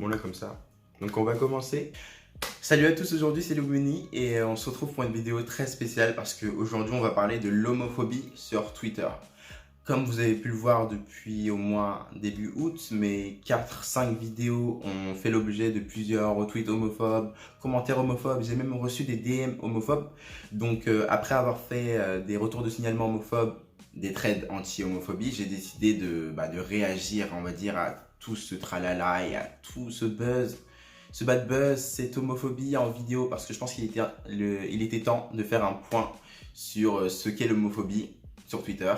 bon là comme ça. Donc on va commencer. Salut à tous, aujourd'hui c'est Lugmini et on se retrouve pour une vidéo très spéciale parce qu'aujourd'hui on va parler de l'homophobie sur Twitter. Comme vous avez pu le voir depuis au moins début août, mes 4-5 vidéos ont fait l'objet de plusieurs retweets homophobes, commentaires homophobes, j'ai même reçu des DM homophobes. Donc après avoir fait des retours de signalement homophobes, des threads anti-homophobie, j'ai décidé de réagir, on va dire, à tout ce tralala et à tout ce buzz, ce bad buzz, cette homophobie en vidéo, parce que je pense qu'il était temps de faire un point sur ce qu'est l'homophobie sur Twitter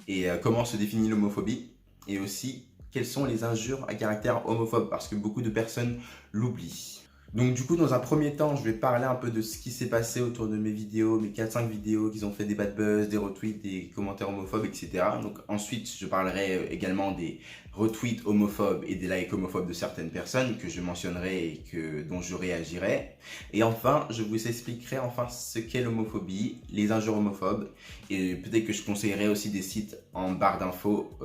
et comment se définit l'homophobie et aussi quelles sont les injures à caractère homophobe parce que beaucoup de personnes l'oublient. Donc du coup, dans un premier temps, je vais parler un peu de ce qui s'est passé autour de mes vidéos, mes 4-5 vidéos qui ont fait des bad buzz, des retweets, des commentaires homophobes, etc. Donc ensuite, je parlerai également des retweets homophobes et des likes homophobes de certaines personnes que je mentionnerai et dont je réagirai. Et enfin, je vous expliquerai enfin ce qu'est l'homophobie, les injures homophobes et peut-être que je conseillerai aussi des sites en barre d'infos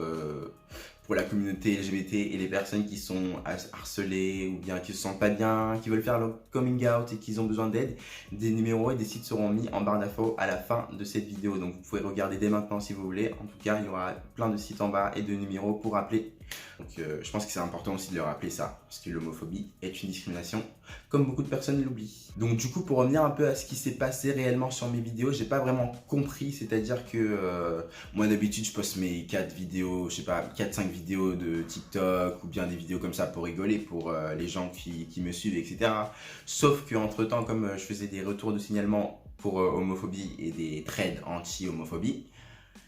pour la communauté LGBT et les personnes qui sont harcelées ou bien qui se sentent pas bien, qui veulent faire leur coming out et qui ont besoin d'aide, des numéros et des sites seront mis en barre d'infos à la fin de cette vidéo. Donc vous pouvez regarder dès maintenant si vous voulez. En tout cas, il y aura plein de sites en bas et de numéros pour appeler. Donc je pense que c'est important aussi de le rappeler ça, parce que l'homophobie est une discrimination, comme beaucoup de personnes l'oublient. Donc du coup, pour revenir un peu à ce qui s'est passé réellement sur mes vidéos, j'ai pas vraiment compris, c'est-à-dire que moi d'habitude je poste mes 4 vidéos, je sais pas, 4-5 vidéos de TikTok ou bien des vidéos comme ça pour rigoler, pour les gens qui me suivent, etc. Sauf qu'entre temps, comme je faisais des retours de signalement pour homophobie et des threads anti-homophobie,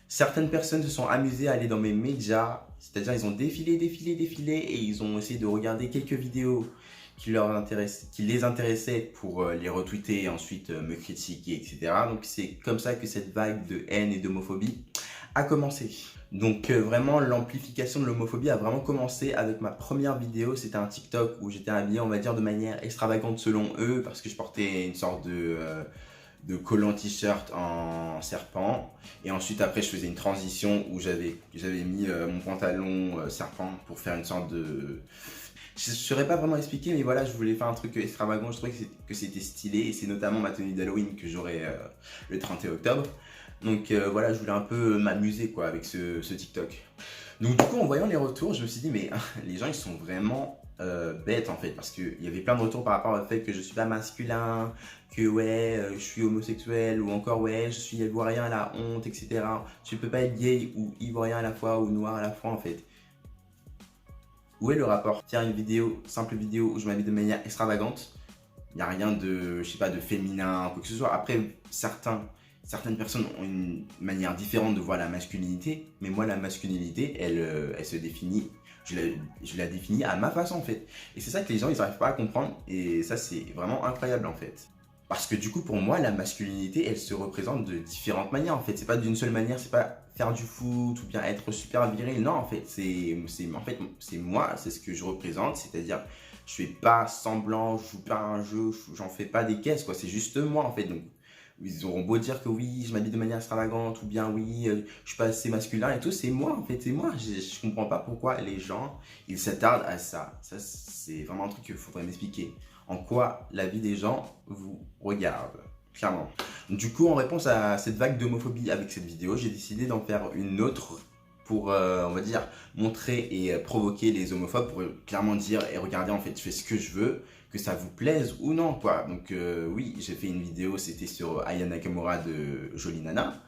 certaines personnes se sont amusées à aller dans mes médias, c'est-à-dire ils ont défilé et ils ont essayé de regarder quelques vidéos qui les intéressaient pour les retweeter et ensuite me critiquer, etc. Donc c'est comme ça que cette vague de haine et d'homophobie a commencé. Donc vraiment l'amplification de l'homophobie a vraiment commencé avec ma première vidéo, c'était un TikTok où j'étais habillé on va dire de manière extravagante selon eux parce que je portais une sorte de collant t-shirt en serpent et ensuite après je faisais une transition où j'avais mis mon pantalon serpent pour faire une sorte de... Je ne saurais pas vraiment expliquer mais voilà, je voulais faire un truc extravagant, je trouvais que c'était stylé et c'est notamment ma tenue d'Halloween que j'aurai le 31 octobre. Donc voilà, je voulais un peu m'amuser quoi avec ce TikTok. Donc du coup en voyant les retours, je me suis dit mais les gens ils sont vraiment bêtes en fait parce qu'il y avait plein de retours par rapport au fait que je suis pas masculin, que ouais je suis homosexuel ou encore ouais je suis ivoirien à la honte, etc. Tu peux pas être gay ou ivoirien à la fois ou noir à la fois en fait. Où est le rapport? Faire une vidéo, simple vidéo où je m'habille de manière extravagante, il n'y a rien de, je sais pas, de féminin ou quoi que ce soit. Après certaines personnes ont une manière différente de voir la masculinité, mais moi la masculinité, elle se définit, je la définis à ma façon en fait. Et c'est ça que les gens ils n'arrivent pas à comprendre et ça c'est vraiment incroyable en fait. Parce que du coup pour moi la masculinité elle se représente de différentes manières en fait. C'est pas d'une seule manière, c'est pas faire du foot ou bien être super viril, non en fait. C'est moi, c'est ce que je représente, c'est-à-dire je fais pas semblant, je joue pas un jeu, j'en fais pas des caisses quoi, c'est juste moi en fait. Donc ils auront beau dire que oui, je m'habille de manière extravagante ou bien oui, je suis pas assez masculin et tout, c'est moi en fait, c'est moi. Je comprends pas pourquoi les gens, ils s'attardent à ça. Ça, c'est vraiment un truc qu'il faudrait m'expliquer. En quoi la vie des gens vous regarde, clairement. Du coup, en réponse à cette vague d'homophobie avec cette vidéo, j'ai décidé d'en faire une autre pour, on va dire, montrer et provoquer les homophobes pour clairement dire et regardez en fait, je fais ce que je veux, que ça vous plaise ou non quoi. Donc oui, j'ai fait une vidéo, c'était sur Aya Nakamura de Jolie Nana.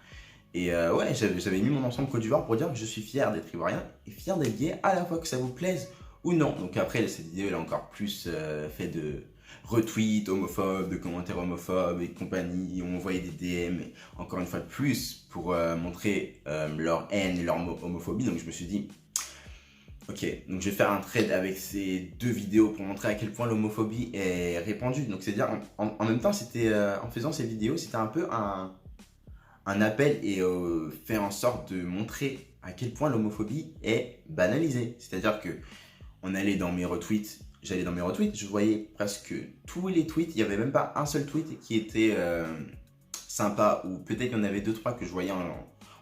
Et ouais, j'avais mis mon ensemble Côte d'Ivoire pour dire que je suis fier d'être ivoirien et fier d'être gay à la fois que ça vous plaise ou non. Donc après, cette vidéo elle a encore plus fait de retweets homophobes, de commentaires homophobes et compagnie. On m'envoyait des DM, encore une fois de plus, pour montrer leur haine et leur homophobie. Donc je me suis dit, ok, donc je vais faire un thread avec ces deux vidéos pour montrer à quel point l'homophobie est répandue. Donc c'est-à-dire, en même temps, c'était en faisant ces vidéos, c'était un peu un appel et faire en sorte de montrer à quel point l'homophobie est banalisée. C'est-à-dire que j'allais dans mes retweets, je voyais presque tous les tweets, il n'y avait même pas un seul tweet qui était sympa, ou peut-être qu'il y en avait 2-3 que je voyais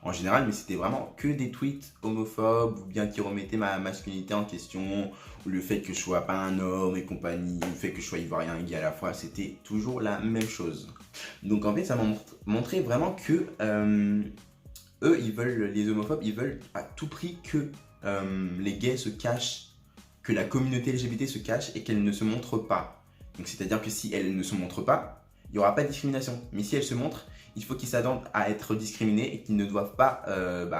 en général, mais c'était vraiment que des tweets homophobes ou bien qui remettaient ma masculinité en question, ou le fait que je sois pas un homme et compagnie, ou le fait que je sois ivoirien et gay à la fois, c'était toujours la même chose. Donc en fait, ça m'a montré vraiment que eux, les homophobes, ils veulent à tout prix que les gays se cachent, que la communauté LGBT se cache et qu'elle ne se montre pas. Donc c'est-à-dire que si elle ne se montre pas, il n'y aura pas de discrimination. Mais si elle se montre, il faut qu'ils s'attendent à être discriminés et qu'ils ne doivent pas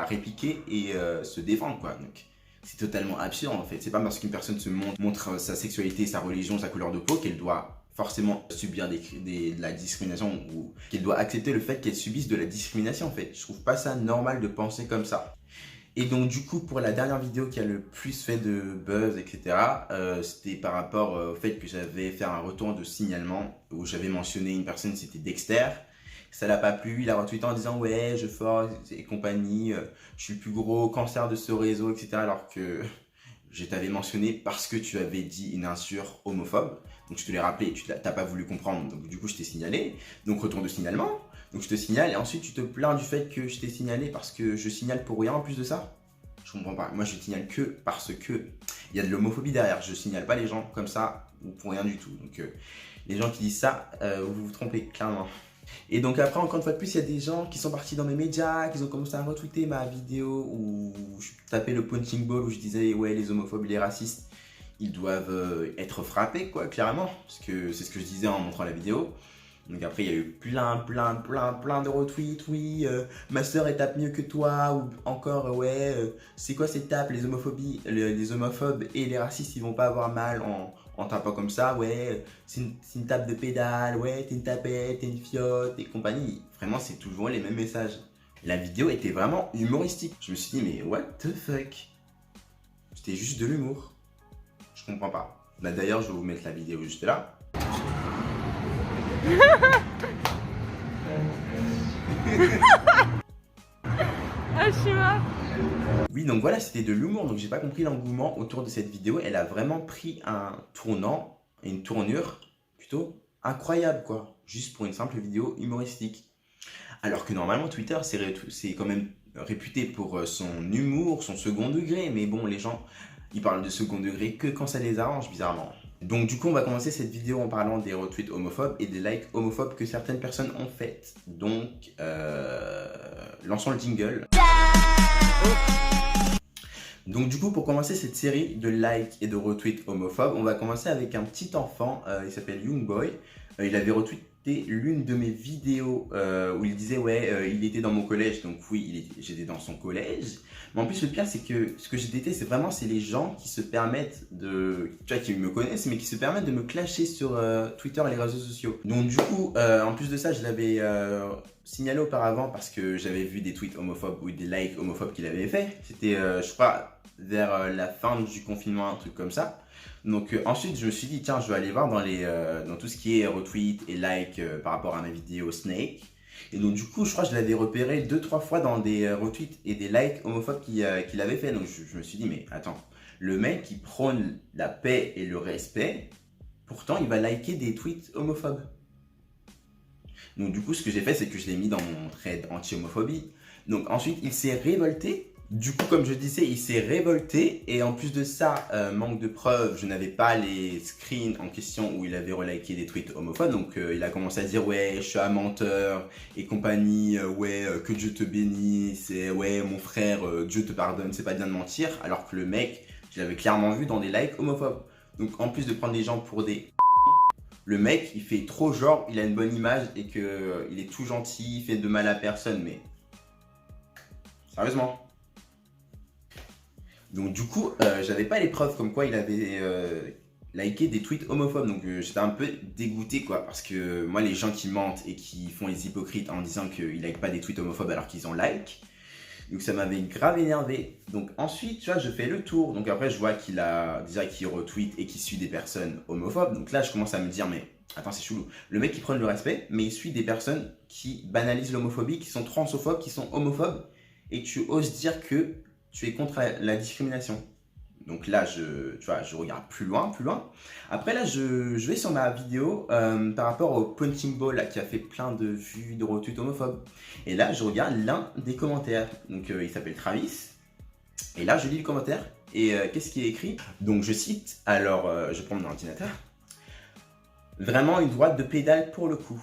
répliquer et se défendre, quoi. Donc c'est totalement absurde en fait. C'est pas parce qu'une personne se montre sa sexualité, sa religion, sa couleur de peau qu'elle doit forcément subir de la discrimination ou qu'elle doit accepter le fait qu'elle subisse de la discrimination en fait. Je trouve pas ça normal de penser comme ça. Et donc du coup pour la dernière vidéo qui a le plus fait de buzz etc, c'était par rapport au fait que j'avais fait un retour de signalement où j'avais mentionné une personne, c'était Dexter. Ça l'a pas plu, il a retweeté en disant ouais je force et compagnie, je suis le plus gros cancer de ce réseau etc, alors que je t'avais mentionné parce que tu avais dit une injure homophobe. Donc je te l'ai rappelé, tu n'as pas voulu comprendre, donc du coup je t'ai signalé. Donc retour de signalement, donc je te signale et ensuite tu te plains du fait que je t'ai signalé parce que je signale pour rien en plus de ça. Je comprends pas, moi je signale que parce que il y a de l'homophobie derrière, je signale pas les gens comme ça ou pour rien du tout. Donc les gens qui disent ça, vous vous trompez clairement. Et donc après, encore une fois de plus, il y a des gens qui sont partis dans mes médias, qui ont commencé à retweeter ma vidéo où je tapais le punching ball, où je disais ouais les homophobes et les racistes, ils doivent être frappés quoi, clairement, parce que c'est ce que je disais en montrant la vidéo. Donc après il y a eu plein de retweets, oui, ma soeur elle tape mieux que toi, ou encore ouais, c'est quoi cette tape, les homophobes et les racistes ils vont pas avoir mal en tapant comme ça, ouais, c'est une tape de pédale, ouais, t'es une tapette, t'es une fiotte et compagnie. Vraiment c'est toujours les mêmes messages. La vidéo était vraiment humoristique. Je me suis dit mais what the fuck, c'était juste de l'humour. Je comprends pas. Bah, d'ailleurs je vais vous mettre la vidéo juste là. Ah, je suis morte. Oui, donc voilà, c'était de l'humour, donc j'ai pas compris l'engouement autour de cette vidéo. Elle a vraiment pris un tournant, une tournure plutôt incroyable quoi, juste pour une simple vidéo humoristique. Alors que normalement Twitter c'est quand même réputé pour son humour, son second degré, mais bon les gens ils parlent de second degré que quand ça les arrange bizarrement. Donc du coup on va commencer cette vidéo en parlant des retweets homophobes et des likes homophobes que certaines personnes ont faites. Donc lançons le jingle. Donc du coup pour commencer cette série de likes et de retweets homophobes, on va commencer avec un petit enfant, il s'appelle Youngboy. Il avait retweeté l'une de mes vidéos où il disait ouais il était dans mon collège, donc oui j'étais dans son collège. Mais en plus le pire c'est que ce que j'ai détesté c'est les gens qui se permettent de, tu vois, qui me connaissent mais qui se permettent de me clasher sur Twitter et les réseaux sociaux. Donc du coup en plus de ça je l'avais signalé auparavant parce que j'avais vu des tweets homophobes ou des likes homophobes qu'il avait fait. C'était je crois vers la fin du confinement, un truc comme ça. Donc ensuite je me suis dit tiens je vais aller voir dans tout ce qui est retweet et like par rapport à ma vidéo Snake. Et donc du coup je crois que je l'avais repéré 2-3 fois dans des retweets et des likes homophobes qu'il avait fait. Donc je me suis dit mais attends, le mec qui prône la paix et le respect, pourtant il va liker des tweets homophobes. Donc du coup ce que j'ai fait c'est que je l'ai mis dans mon thread anti-homophobie. Donc ensuite il s'est révolté. Du coup, comme je disais, il s'est révolté et en plus de ça, manque de preuves, je n'avais pas les screens en question où il avait reliké des tweets homophobes. Donc il a commencé à dire ouais, je suis un menteur et compagnie, ouais, que Dieu te bénisse, et ouais, mon frère, Dieu te pardonne, c'est pas bien de mentir. Alors que le mec, je l'avais clairement vu dans des likes homophobes. Donc en plus de prendre les gens pour des... Le mec, il fait trop genre, il a une bonne image et qu'il est tout gentil, il fait de mal à personne, mais... Sérieusement. Donc du coup, j'avais pas les preuves comme quoi il avait liké des tweets homophobes. Donc j'étais un peu dégoûté quoi. Parce que moi, les gens qui mentent et qui font les hypocrites en disant qu'ils like pas des tweets homophobes alors qu'ils en like. Donc ça m'avait grave énervé. Donc ensuite, tu vois, je fais le tour. Donc après, je vois qu'il a déjà qu'il retweet et qu'il suit des personnes homophobes. Donc là, je commence à me dire, mais attends, c'est chelou. Le mec, il prône le respect, mais il suit des personnes qui banalisent l'homophobie, qui sont transophobes, qui sont homophobes. Et tu oses dire que tu es contre la discrimination. Donc là, tu vois, je regarde plus loin. Après là, je vais sur ma vidéo par rapport au punching ball là, qui a fait plein de vues, de retweets homophobes. Et là, je regarde l'un des commentaires. Donc il s'appelle Travis. Et là, je lis le commentaire. Et qu'est-ce qui est écrit? Donc je cite, alors je prends mon ordinateur. Vraiment une droite de pédale pour le coup.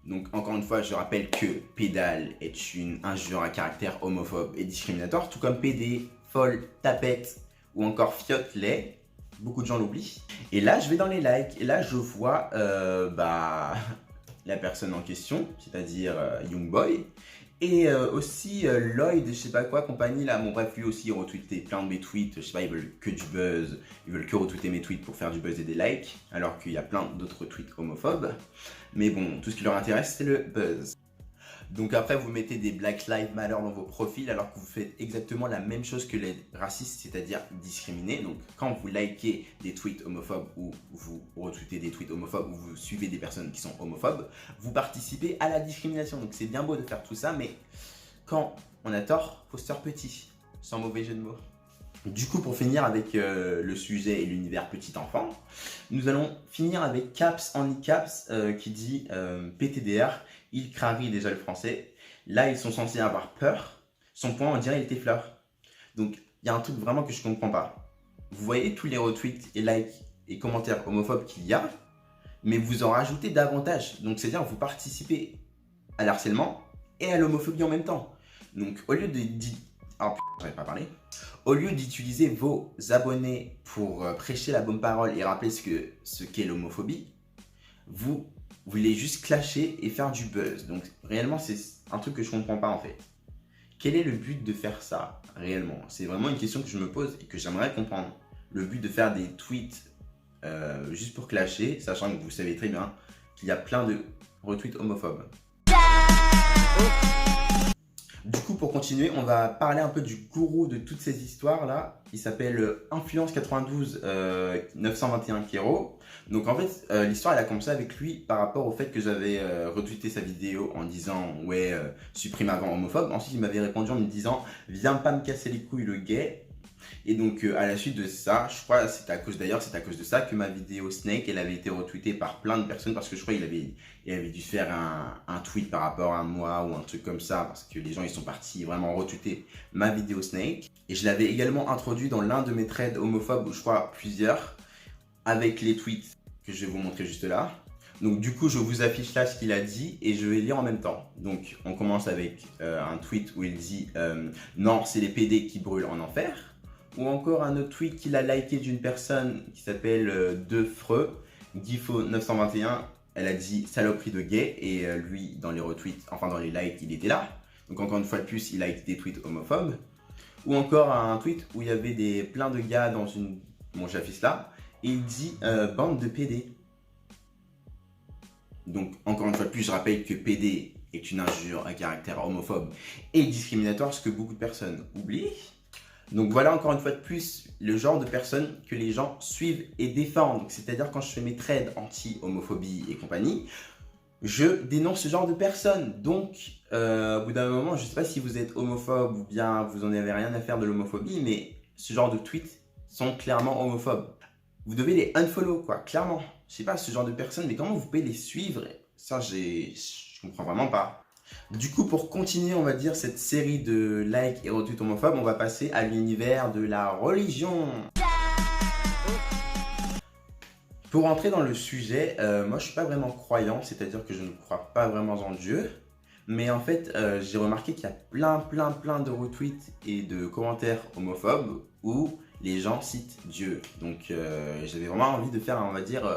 Donc encore une fois, je rappelle que pédale est une injure à caractère homophobe et discriminatoire, tout comme PD, folle, tapette ou encore fiotte l'est. Beaucoup de gens l'oublient. Et là, je vais dans les likes et là, je vois la personne en question, c'est-à-dire Youngboy. Et aussi Lloyd, je sais pas quoi, compagnie là, bon bref, lui aussi il retweetait plein de mes tweets, je sais pas, ils veulent que du buzz, ils veulent que retweeter mes tweets pour faire du buzz et des likes, alors qu'il y a plein d'autres tweets homophobes. Mais bon, tout ce qui leur intéresse, c'est le buzz. Donc après, vous mettez des Black Lives Matter dans vos profils alors que vous faites exactement la même chose que les racistes, c'est-à-dire discriminer. Donc quand vous likez des tweets homophobes ou vous retweetez des tweets homophobes ou vous suivez des personnes qui sont homophobes, vous participez à la discrimination. Donc c'est bien beau de faire tout ça, mais quand on a tort, faut se faire petit, sans mauvais jeu de mots. Du coup, pour finir avec le sujet et l'univers petit enfant, nous allons finir avec Caps en e-caps qui dit PTDR, il crarie déjà le français. Là, ils sont censés avoir peur. Son point, on dirait, il était fleur. Donc, il y a un truc vraiment que je ne comprends pas. Vous voyez tous les retweets et likes et commentaires homophobes qu'il y a, mais vous en rajoutez davantage. Donc, c'est-à-dire vous participez à l'harcèlement et à l'homophobie en même temps. Donc, au lieu de... j'arrive pas à parler. Au lieu d'utiliser vos abonnés pour prêcher la bonne parole et rappeler ce qu'est l'homophobie, vous voulez juste clasher et faire du buzz. Donc réellement, c'est un truc que je comprends pas en fait. Quel est le but de faire ça réellement? C'est vraiment une question que je me pose et que j'aimerais comprendre. Le but de faire des tweets juste pour clasher, sachant que vous savez très bien qu'il y a plein de retweets homophobes. Du coup, pour continuer, on va parler un peu du gourou de toutes ces histoires-là. Il s'appelle Influence 92 921 Kero. Donc en fait, l'histoire elle a commencé avec lui par rapport au fait que j'avais retweeté sa vidéo en disant ouais, supprime avant homophobe. Ensuite, il m'avait répondu en me disant viens pas me casser les couilles le gay. Et donc à la suite de ça, je crois c'est à cause de ça que ma vidéo Snake elle avait été retweetée par plein de personnes parce que je crois qu'il avait dû faire un tweet par rapport à moi ou un truc comme ça parce que les gens ils sont partis vraiment retweeter ma vidéo Snake. Et je l'avais également introduit dans l'un de mes threads homophobes ou je crois plusieurs avec les tweets que je vais vous montrer juste là. Donc du coup je vous affiche là ce qu'il a dit et je vais lire en même temps. Donc on commence avec un tweet où il dit non c'est les PD qui brûlent en enfer. Ou encore un autre tweet qu'il a liké d'une personne qui s'appelle Defreux, Gifo921. Elle a dit saloperie de gay et lui dans les retweets, enfin dans les likes il était là. Donc encore une fois de plus il like des tweets homophobes. Ou encore un tweet où il y avait plein de gars dans mon j'affiche là et il dit bande de PD. Donc encore une fois de plus je rappelle que PD est une injure à caractère homophobe et discriminatoire, ce que beaucoup de personnes oublient. Donc voilà encore une fois de plus le genre de personnes que les gens suivent et défendent. C'est-à-dire quand je fais mes threads anti-homophobie et compagnie, je dénonce ce genre de personnes. Donc au bout d'un moment, je ne sais pas si vous êtes homophobe ou bien vous n'en avez rien à faire de l'homophobie, mais ce genre de tweets sont clairement homophobes. Vous devez les unfollow quoi, clairement. Je sais pas ce genre de personnes, mais comment vous pouvez les suivre? Ça je comprends vraiment pas. Du coup, pour continuer, on va dire, cette série de likes et retweets homophobes, on va passer à l'univers de la religion. Pour entrer dans le sujet, moi je suis pas vraiment croyant, c'est-à-dire que je ne crois pas vraiment en Dieu. Mais en fait, j'ai remarqué qu'il y a plein de retweets et de commentaires homophobes où les gens citent Dieu. Donc j'avais vraiment envie de faire, on va dire,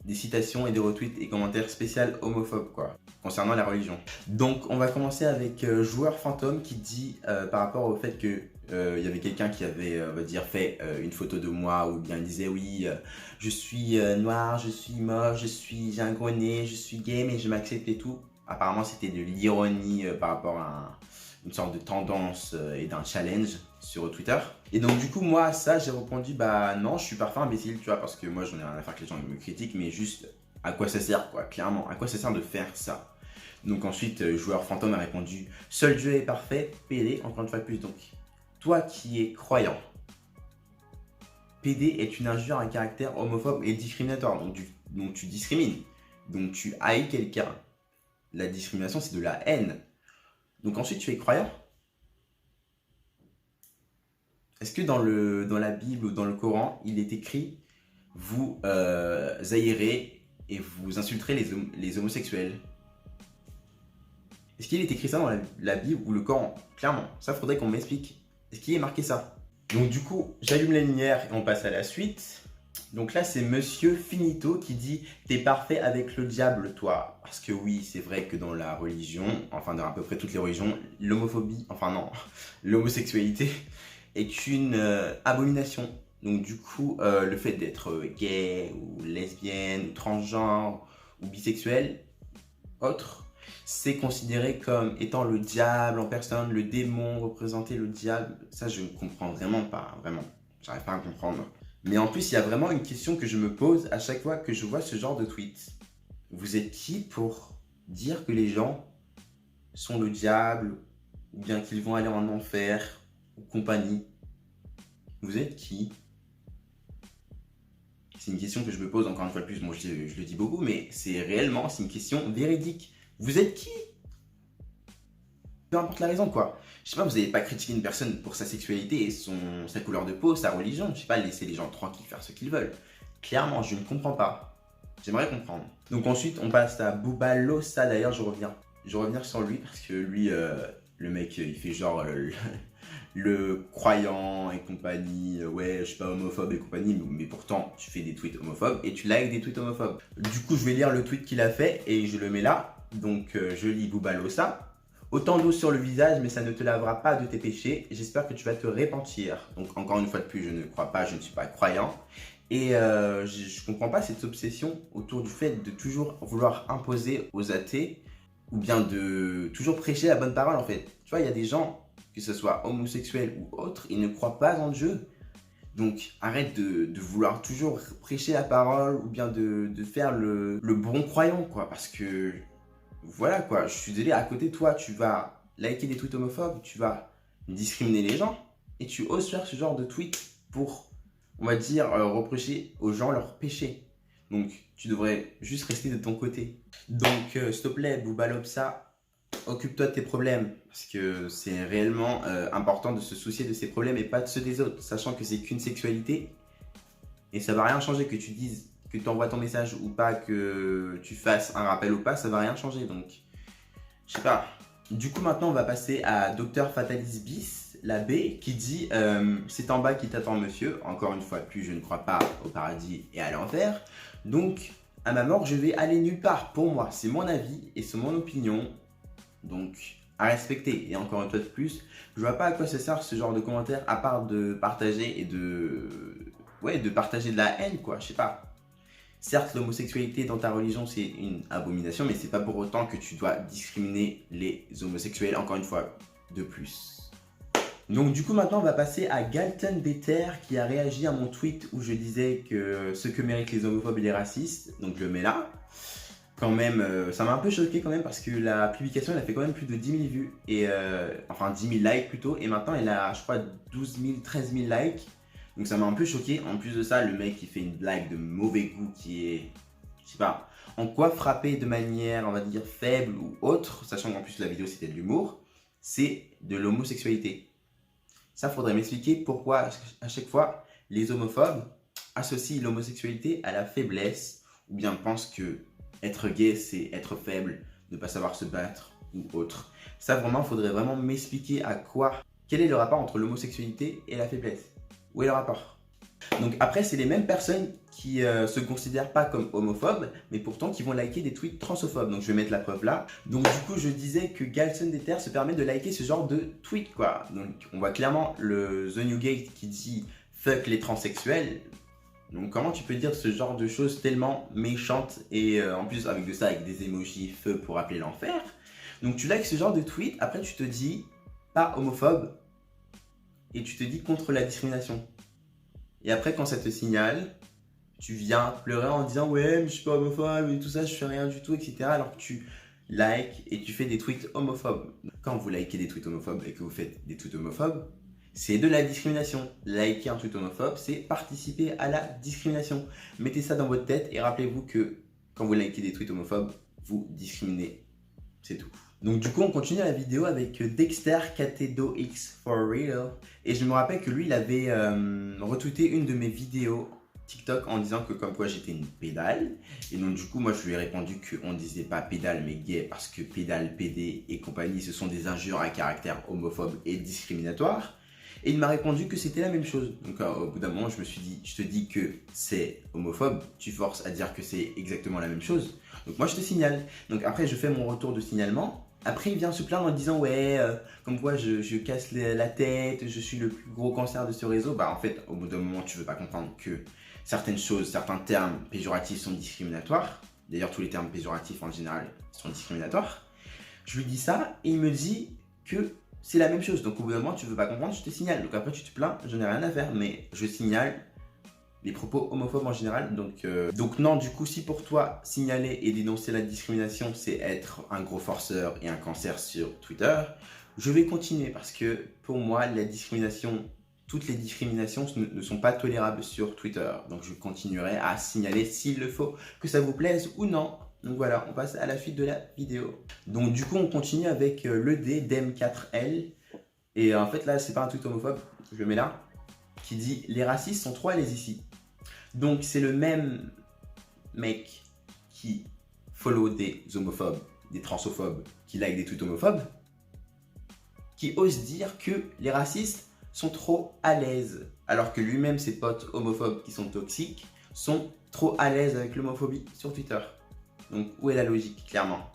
des citations et des retweets et commentaires spéciaux homophobes quoi, concernant la religion. Donc on va commencer avec Joueur Fantôme qui dit par rapport au fait que il y avait quelqu'un qui avait on va dire fait une photo de moi ou bien il disait oui je suis noir, je suis moche, j'ai un gros nez, je suis gay mais je m'accepte et tout. Apparemment c'était de l'ironie par rapport à une sorte de tendance et d'un challenge sur Twitter. Et donc du coup moi à ça j'ai répondu bah non je suis parfait imbécile tu vois parce que moi j'en ai rien à faire que les gens me critiquent mais juste à quoi ça sert quoi, clairement à quoi ça sert de faire ça. Donc ensuite Joueur Fantôme a répondu seul Dieu est parfait, PD encore une fois de plus. Donc toi qui es croyant, PD est une injure à caractère homophobe et discriminatoire. Donc tu discrimines. Donc tu haïs quelqu'un. La discrimination, c'est de la haine. Donc ensuite, tu es croyant? Est-ce que dans la Bible ou dans le Coran, il est écrit « Vous haïrez et vous insulterez les homosexuels » Est-ce qu'il est écrit ça dans la Bible ou le Coran? Clairement, ça faudrait qu'on m'explique. Est-ce qu'il est marqué ça? Donc du coup, j'allume la lumière et on passe à la suite. Donc là, c'est Monsieur Finito qui dit « T'es parfait avec le diable, toi ». Parce que oui, c'est vrai que dans la religion, enfin dans à peu près toutes les religions, l'homophobie, enfin non, l'homosexualité est une abomination. Donc du coup, le fait d'être gay ou lesbienne ou transgenre ou bisexuel, autre, c'est considéré comme étant le diable en personne, le démon, représenter le diable. Ça, je ne comprends vraiment pas, vraiment. J'arrive pas à comprendre. Mais en plus, il y a vraiment une question que je me pose à chaque fois que je vois ce genre de tweet. Vous êtes qui pour dire que les gens sont le diable ou bien qu'ils vont aller en enfer ou compagnie? Vous êtes qui? C'est une question que je me pose encore une fois de plus. Moi, je le dis beaucoup, mais c'est une question véridique. Vous êtes qui? Peu importe la raison, quoi. Je sais pas, vous n'allez pas critiquer une personne pour sa sexualité et sa couleur de peau, sa religion. Je sais pas, laisser les gens tranquilles faire ce qu'ils veulent. Clairement, je ne comprends pas. J'aimerais comprendre. Donc ensuite, on passe à Bouba Lossa. D'ailleurs, je reviens sur lui parce que lui, le mec, il fait genre le croyant et compagnie. Ouais, je suis pas homophobe et compagnie, mais pourtant, tu fais des tweets homophobes et tu likes des tweets homophobes. Du coup, je vais lire le tweet qu'il a fait et je le mets là. Donc, je lis Bouba Lossa. Autant d'eau sur le visage, mais ça ne te lavera pas de tes péchés. J'espère que tu vas te repentir. Donc, encore une fois de plus, je ne crois pas, je ne suis pas croyant. Et je ne comprends pas cette obsession autour du fait de toujours vouloir imposer aux athées ou bien de toujours prêcher la bonne parole, en fait. Tu vois, il y a des gens, que ce soit homosexuels ou autres, ils ne croient pas en Dieu. Donc, arrête de vouloir toujours prêcher la parole ou bien de faire le bon croyant, quoi. Parce que... Voilà quoi, je suis désolé, à côté de toi, tu vas liker des tweets homophobes, tu vas discriminer les gens et tu oses faire ce genre de tweet pour, on va dire, reprocher aux gens leurs péchés. Donc, tu devrais juste rester de ton côté. Donc, s'il te plaît, Bouba Lobsa, occupe-toi de tes problèmes parce que c'est réellement important de se soucier de ses problèmes et pas de ceux des autres, sachant que c'est qu'une sexualité et ça va rien changer que tu dises que tu envoies ton message ou pas, que tu fasses un rappel ou pas, ça va rien changer. Donc, je sais pas. Du coup, maintenant, on va passer à Dr Fatalis Bis, l'abbé, qui dit c'est en bas qui t'attend, monsieur. Encore une fois de plus, je ne crois pas au paradis et à l'enfer. Donc, à ma mort, je vais aller nulle part. Pour moi, c'est mon avis et c'est mon opinion. Donc, à respecter. Et encore une fois de plus, je vois pas à quoi ça sert ce genre de commentaires à part de partager et de partager de la haine, quoi. Je sais pas. Certes, l'homosexualité dans ta religion, c'est une abomination, mais c'est pas pour autant que tu dois discriminer les homosexuels, encore une fois, de plus. Donc du coup, maintenant, on va passer à Galton Better qui a réagi à mon tweet où je disais que ce que méritent les homophobes et les racistes, donc je le mets là. Quand même, ça m'a un peu choqué quand même parce que la publication, elle a fait quand même plus de 10 000 vues, et, enfin 10 000 likes plutôt, et maintenant elle a, je crois, 12 000, 13 000 likes. Donc ça m'a un peu choqué. En plus de ça, le mec qui fait une blague de mauvais goût qui est, je sais pas, en quoi frapper de manière, on va dire, faible ou autre, sachant qu'en plus la vidéo c'était de l'humour, c'est de l'homosexualité. Ça, faudrait m'expliquer pourquoi à chaque fois les homophobes associent l'homosexualité à la faiblesse ou bien pensent que être gay c'est être faible, ne pas savoir se battre ou autre. Ça vraiment, faudrait vraiment m'expliquer quel est le rapport entre l'homosexualité et la faiblesse. Où est le rapport? Donc après, c'est les mêmes personnes qui se considèrent pas comme homophobes, mais pourtant qui vont liker des tweets transophobes. Donc je vais mettre la preuve là. Donc du coup, je disais que Galton Better se permet de liker ce genre de tweet, quoi. Donc on voit clairement le The New Gate qui dit « fuck les transsexuels ». Donc comment tu peux dire ce genre de choses tellement méchantes et en plus avec de ça, avec des emojis feu pour appeler l'enfer. Donc tu likes ce genre de tweet, après tu te dis pas homophobe, et tu te dis contre la discrimination. Et après, quand ça te signale, tu viens pleurer en disant « ouais, mais je suis pas homophobe et tout ça, je fais rien du tout, etc. » alors que tu likes et tu fais des tweets homophobes. Quand vous likez des tweets homophobes et que vous faites des tweets homophobes, c'est de la discrimination. Liker un tweet homophobe, c'est participer à la discrimination. Mettez ça dans votre tête et rappelez-vous que quand vous likez des tweets homophobes, vous discriminez. C'est tout. Donc du coup, on continue la vidéo avec Dexter Catedo X for real. Et je me rappelle que lui, il avait retweeté une de mes vidéos TikTok en disant que comme quoi j'étais une pédale. Et donc du coup, moi, je lui ai répondu qu'on ne disait pas pédale mais gay parce que pédale, PD et compagnie, ce sont des injures à caractère homophobe et discriminatoire. Et il m'a répondu que c'était la même chose. Donc au bout d'un moment, je me suis dit, je te dis que c'est homophobe, tu forces à dire que c'est exactement la même chose. Donc moi, je te signale. Donc après, je fais mon retour de signalement. Après, il vient se plaindre en disant, ouais, comme quoi je casse la tête, je suis le plus gros cancer de ce réseau. Bah en fait, au bout d'un moment, tu veux pas comprendre que certaines choses, certains termes péjoratifs sont discriminatoires. D'ailleurs, tous les termes péjoratifs en général sont discriminatoires. Je lui dis ça et il me dit que c'est la même chose. Donc au bout d'un moment, tu veux pas comprendre, je te signale. Donc après, tu te plains, je n'ai rien à faire, mais je signale les propos homophobes en général. Donc non, du coup, si pour toi, signaler et dénoncer la discrimination, c'est être un gros forceur et un cancer sur Twitter, je vais continuer parce que pour moi, la discrimination, toutes les discriminations ne sont pas tolérables sur Twitter. Donc je continuerai à signaler s'il le faut, que ça vous plaise ou non. Donc voilà, on passe à la suite de la vidéo. Donc du coup, on continue avec le D d'M4L. Et en fait là, c'est pas un tweet homophobe, je le mets là, qui dit « Les racistes sont trop à l'aise ici ». Donc c'est le même mec qui follow des homophobes, des transophobes, qui like des tweets homophobes, qui ose dire que les racistes sont trop à l'aise. Alors que lui-même, ses potes homophobes qui sont toxiques, sont trop à l'aise avec l'homophobie sur Twitter. Donc où est la logique, clairement?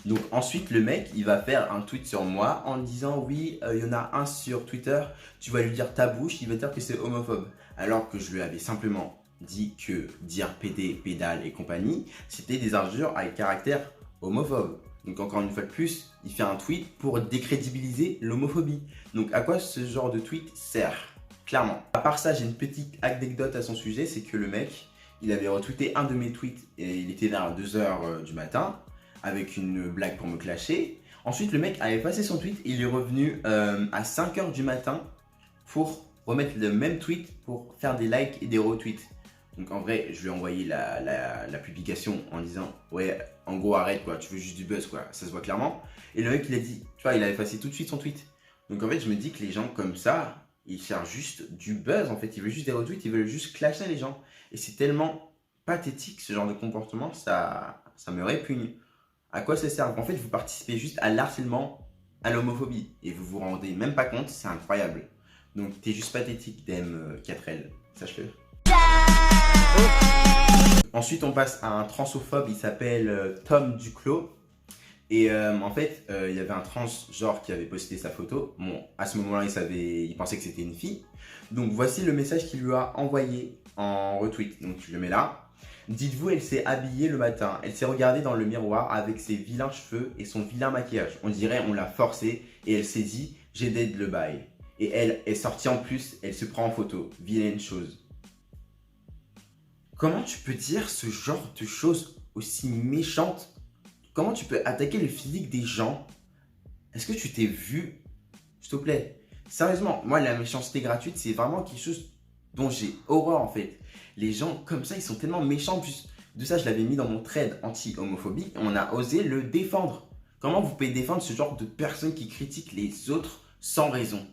Donc ensuite, le mec, il va faire un tweet sur moi en disant « Oui, il y en a un sur Twitter, tu vas lui dire ta bouche, il va dire que c'est homophobe. » Alors que je lui avais simplement dit que dire PD, pédale et compagnie, c'était des injures avec caractère homophobe. Donc encore une fois de plus, il fait un tweet pour décrédibiliser l'homophobie. Donc à quoi ce genre de tweet sert? Clairement. À part ça, j'ai une petite anecdote à son sujet, c'est que le mec, il avait retweeté un de mes tweets et il était vers 2h du matin avec une blague pour me clasher. Ensuite, le mec a effacé son tweet et il est revenu à 5h du matin pour remettre le même tweet pour faire des likes et des retweets. Donc en vrai, je lui ai envoyé la publication en disant « Ouais, en gros, arrête quoi, tu veux juste du buzz quoi, ça se voit clairement. » Et le mec, il a dit, tu vois, il a effacé tout de suite son tweet. Donc en fait, je me dis que les gens comme ça, ils cherchent juste du buzz en fait, ils veulent juste des retweets, ils veulent juste clasher les gens. Et c'est tellement pathétique ce genre de comportement, ça me répugne. À quoi ça sert? En fait, vous participez juste à l'harcèlement, à l'homophobie. Et vous vous rendez même pas compte, c'est incroyable. Donc t'es juste pathétique, DM4L, sache-le. Ensuite, on passe à un transophobe, il s'appelle Tom Duclos. Et en fait, il y avait un transgenre qui avait posté sa photo. Bon, à ce moment-là, il pensait que c'était une fille. Donc voici le message qu'il lui a envoyé en retweet. Donc je le mets là. Dites-vous, elle s'est habillée le matin. Elle s'est regardée dans le miroir avec ses vilains cheveux et son vilain maquillage. On dirait on l'a forcée et elle s'est dit, j'ai dead le bail. Et elle est sortie en plus, elle se prend en photo. Vilaine chose. Comment tu peux dire ce genre de choses aussi méchantes? Comment tu peux attaquer le physique des gens? Est-ce que tu t'es vu? S'il te plaît. Sérieusement, moi la méchanceté gratuite, c'est vraiment quelque chose dont j'ai horreur en fait. Les gens comme ça, ils sont tellement méchants. En plus de ça, je l'avais mis dans mon thread anti-homophobie. On a osé le défendre. Comment vous pouvez défendre ce genre de personnes qui critiquent les autres sans raison?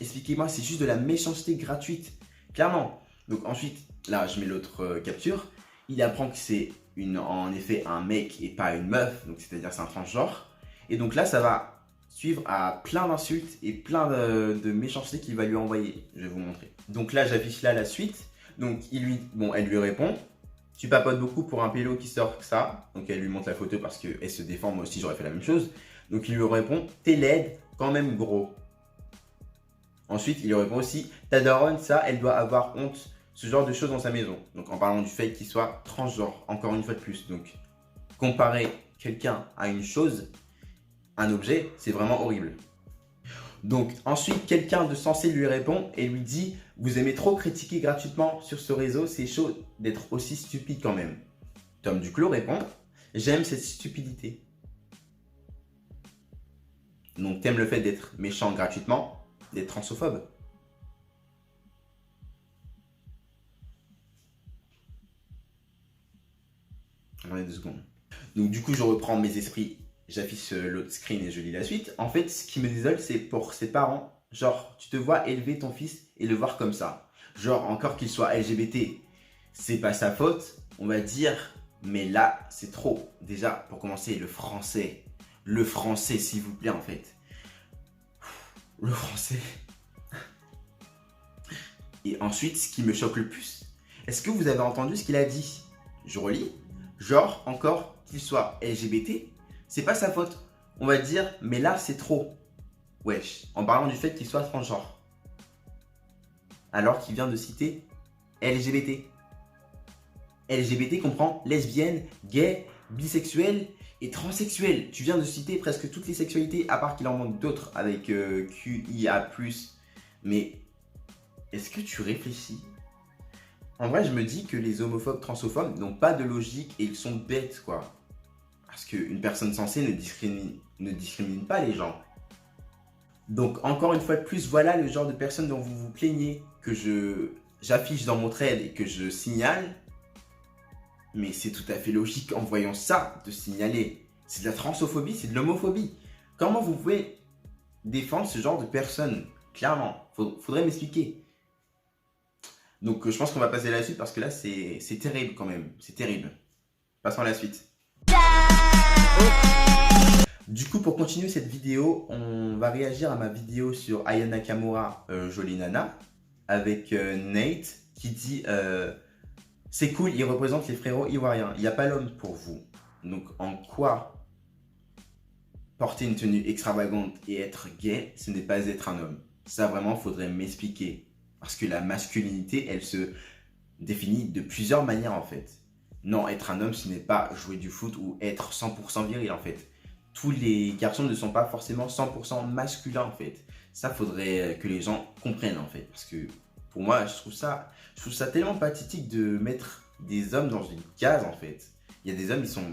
Expliquez-moi, c'est juste de la méchanceté gratuite. Clairement. Donc ensuite, là, je mets l'autre capture. Il apprend que c'est en effet un mec et pas une meuf. Donc c'est-à-dire c'est un transgenre. Et donc là, ça va suivre à plein d'insultes et plein de méchanceté qu'il va lui envoyer. Je vais vous montrer. Donc là, j'affiche là la suite. Donc elle lui répond. Tu papotes beaucoup pour un pélo qui sort que ça. Donc elle lui montre la photo parce qu'elle se défend. Moi aussi, j'aurais fait la même chose. Donc il lui répond, t'es laide, quand même gros. Ensuite, il lui répond aussi, ta daronne, ça, elle doit avoir honte. Ce genre de choses dans sa maison. Donc en parlant du fait qu'il soit transgenre, encore une fois de plus. Donc comparer quelqu'un à une chose, un objet, c'est vraiment horrible. Donc ensuite, quelqu'un de sensé lui répond et lui dit « Vous aimez trop critiquer gratuitement sur ce réseau, c'est chaud d'être aussi stupide quand même. » Tom Duclos répond « J'aime cette stupidité. » Donc t'aimes le fait d'être méchant gratuitement? d'être transophobe. Attendez 2 secondes. Donc du coup, je reprends mes esprits, j'affiche l'autre screen et je lis la suite. En fait, ce qui me désole, c'est pour ses parents. Genre, tu te vois élever ton fils et le voir comme ça. Genre, encore qu'il soit LGBT, c'est pas sa faute, on va dire. Mais là, c'est trop. Déjà, pour commencer, le français. Le français, s'il vous plaît, en fait. Le français. Et ensuite, ce qui me choque le plus, est-ce que vous avez entendu ce qu'il a dit? Je relis. Genre, encore qu'il soit LGBT, c'est pas sa faute. On va dire, mais là, c'est trop. Wesh, en parlant du fait qu'il soit transgenre. Alors qu'il vient de citer LGBT. LGBT comprend lesbienne, gay, bisexuel et transsexuel. Tu viens de citer presque toutes les sexualités, à part qu'il en manque d'autres avec QIA+. Mais est-ce que tu réfléchis? En vrai, je me dis que les homophobes, transphobes n'ont pas de logique et ils sont bêtes, quoi. Parce qu'une personne sensée ne discrimine pas les gens. Donc, encore une fois de plus, voilà le genre de personnes dont vous vous plaignez, que j'affiche dans mon thread et que je signale. Mais c'est tout à fait logique en voyant ça de signaler. C'est de la transphobie, c'est de l'homophobie. Comment vous pouvez défendre ce genre de personnes? Clairement, faudrait m'expliquer. Donc je pense qu'on va passer à la suite parce que là c'est terrible quand même. C'est terrible. Passons à la suite. Du coup, pour continuer cette vidéo, on va réagir à ma vidéo sur Aya Nakamura, Jolie Nana, avec Nate qui dit c'est cool, il représente les frérots ivoiriens. Il n'y a pas l'homme pour vous. Donc en quoi porter une tenue extravagante et être gay, ce n'est pas être un homme? Ça vraiment, faudrait m'expliquer. Parce que la masculinité, elle se définit de plusieurs manières en fait. Non, être un homme, ce n'est pas jouer du foot ou être 100% viril en fait. Tous les garçons ne sont pas forcément 100% masculins en fait. Ça, faudrait que les gens comprennent en fait. Parce que pour moi, je trouve ça tellement pathétique de mettre des hommes dans une case en fait. Il y a des hommes, ils sont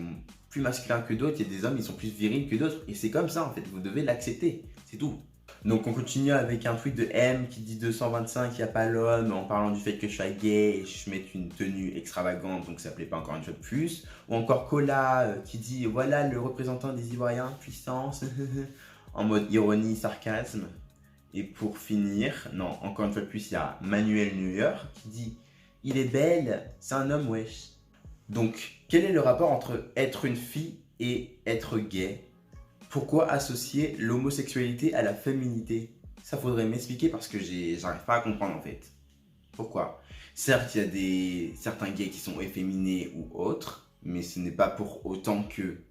plus masculins que d'autres. Il y a des hommes, ils sont plus virils que d'autres. Et c'est comme ça en fait. Vous devez l'accepter. C'est tout. Donc on continue avec un tweet de M qui dit 225, il n'y a pas l'homme, en parlant du fait que je sois gay et je mette une tenue extravagante, donc ça ne plaît pas encore une fois de plus. Ou encore Cola qui dit voilà le représentant des Ivoiriens, puissance, en mode ironie, sarcasme. Et pour finir, non, encore une fois de plus, il y a Manuel New York qui dit il est belle, c'est un homme wesh. Donc quel est le rapport entre être une fille et être gay? Pourquoi associer l'homosexualité à la féminité? Ça faudrait m'expliquer parce que j'arrive pas à comprendre en fait. Pourquoi? Certes, il y a certains gays qui sont efféminés ou autres, mais ce n'est pas pour autant que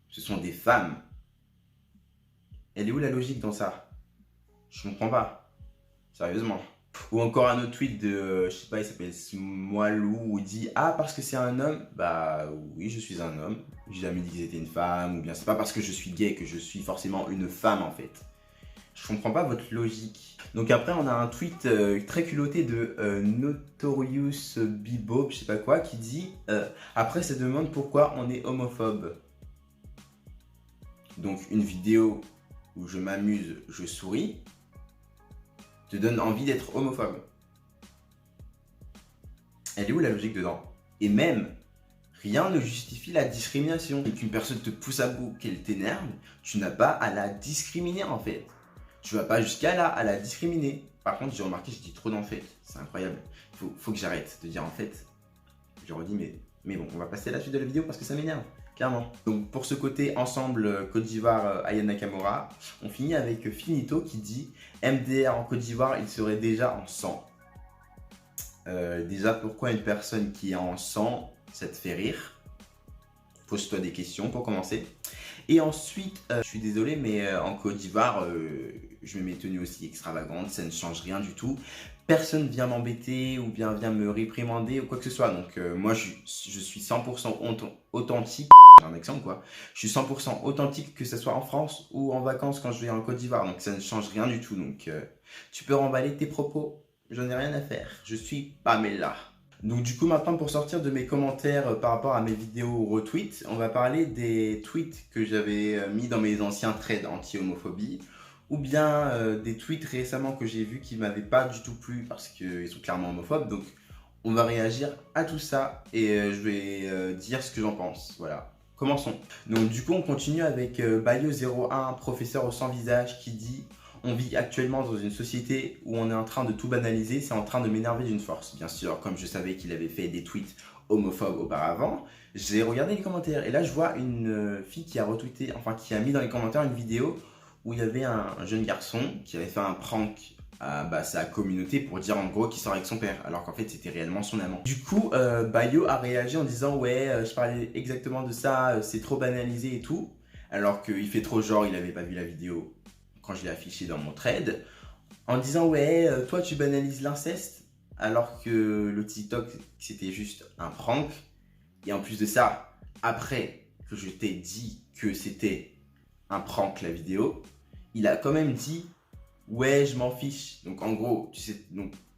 ce sont des femmes. Elle est où la logique dans ça? Je comprends pas. Sérieusement. Ou encore un autre tweet de, je sais pas, il s'appelle Smoilou, où il dit ah, parce que c'est un homme, bah oui, je suis un homme. J'ai jamais dit que j'étais une femme, ou bien c'est pas parce que je suis gay que je suis forcément une femme en fait. Je comprends pas votre logique. Donc après, on a un tweet très culotté de Notorious Bibo, je sais pas quoi, qui dit après, ça demande pourquoi on est homophobe. Donc une vidéo où je m'amuse, je souris, te donne envie d'être homophobe. Elle est où la logique dedans? Et même, rien ne justifie la discrimination. Et qu'une personne te pousse à bout, qu'elle t'énerve, tu n'as pas à la discriminer en fait. Tu vas pas jusqu'à là, à la discriminer. Par contre, j'ai remarqué, je dis trop d'en fait. C'est incroyable. Faut que j'arrête de dire en fait. Je redis, mais bon, on va passer à la suite de la vidéo parce que ça m'énerve. Clairement. Donc pour ce côté ensemble Côte d'Ivoire, Aya Nakamura, on finit avec Finito qui dit MDR en Côte d'Ivoire, il serait déjà en sang. Déjà, pourquoi une personne qui est en sang, ça te fait rire? Pose-toi des questions pour commencer. Et ensuite, je suis désolé, mais en Côte d'Ivoire, je mets mes tenues aussi extravagantes, ça ne change rien du tout. Personne vient m'embêter ou bien vient me réprimander ou quoi que ce soit. Donc moi, je suis 100% authentique. J'ai un accent quoi. Je suis 100% authentique que ce soit en France ou en vacances quand je vais en Côte d'Ivoire. Donc ça ne change rien du tout. Donc tu peux remballer tes propos. J'en ai rien à faire. Je suis Pamela. Donc du coup maintenant pour sortir de mes commentaires par rapport à mes vidéos retweets, on va parler des tweets que j'avais mis dans mes anciens threads anti-homophobie ou bien des tweets récemment que j'ai vus qui m'avaient pas du tout plu parce qu'ils sont clairement homophobes. Donc on va réagir à tout ça et je vais dire ce que j'en pense. Voilà. Commençons. Donc du coup on continue avec Bayo01, professeur au sans visage, qui dit: on vit actuellement dans une société où on est en train de tout banaliser, c'est en train de m'énerver d'une force. Bien sûr, comme je savais qu'il avait fait des tweets homophobes auparavant, j'ai regardé les commentaires et là je vois une fille qui a retweeté, enfin qui a mis dans les commentaires une vidéo où il y avait un jeune garçon qui avait fait un prank à sa communauté pour dire en gros qu'il sort avec son père, alors qu'en fait c'était réellement son amant. Du coup, Bayo a réagi en disant: ouais, je parlais exactement de ça, c'est trop banalisé et tout, alors qu'il fait trop genre il avait pas vu la vidéo quand je l'ai affiché dans mon thread, en disant: ouais, toi tu banalises l'inceste, alors que le TikTok c'était juste un prank. Et en plus de ça, après que je t'ai dit que c'était un prank la vidéo, il a quand même dit: ouais, je m'en fiche. Donc en gros,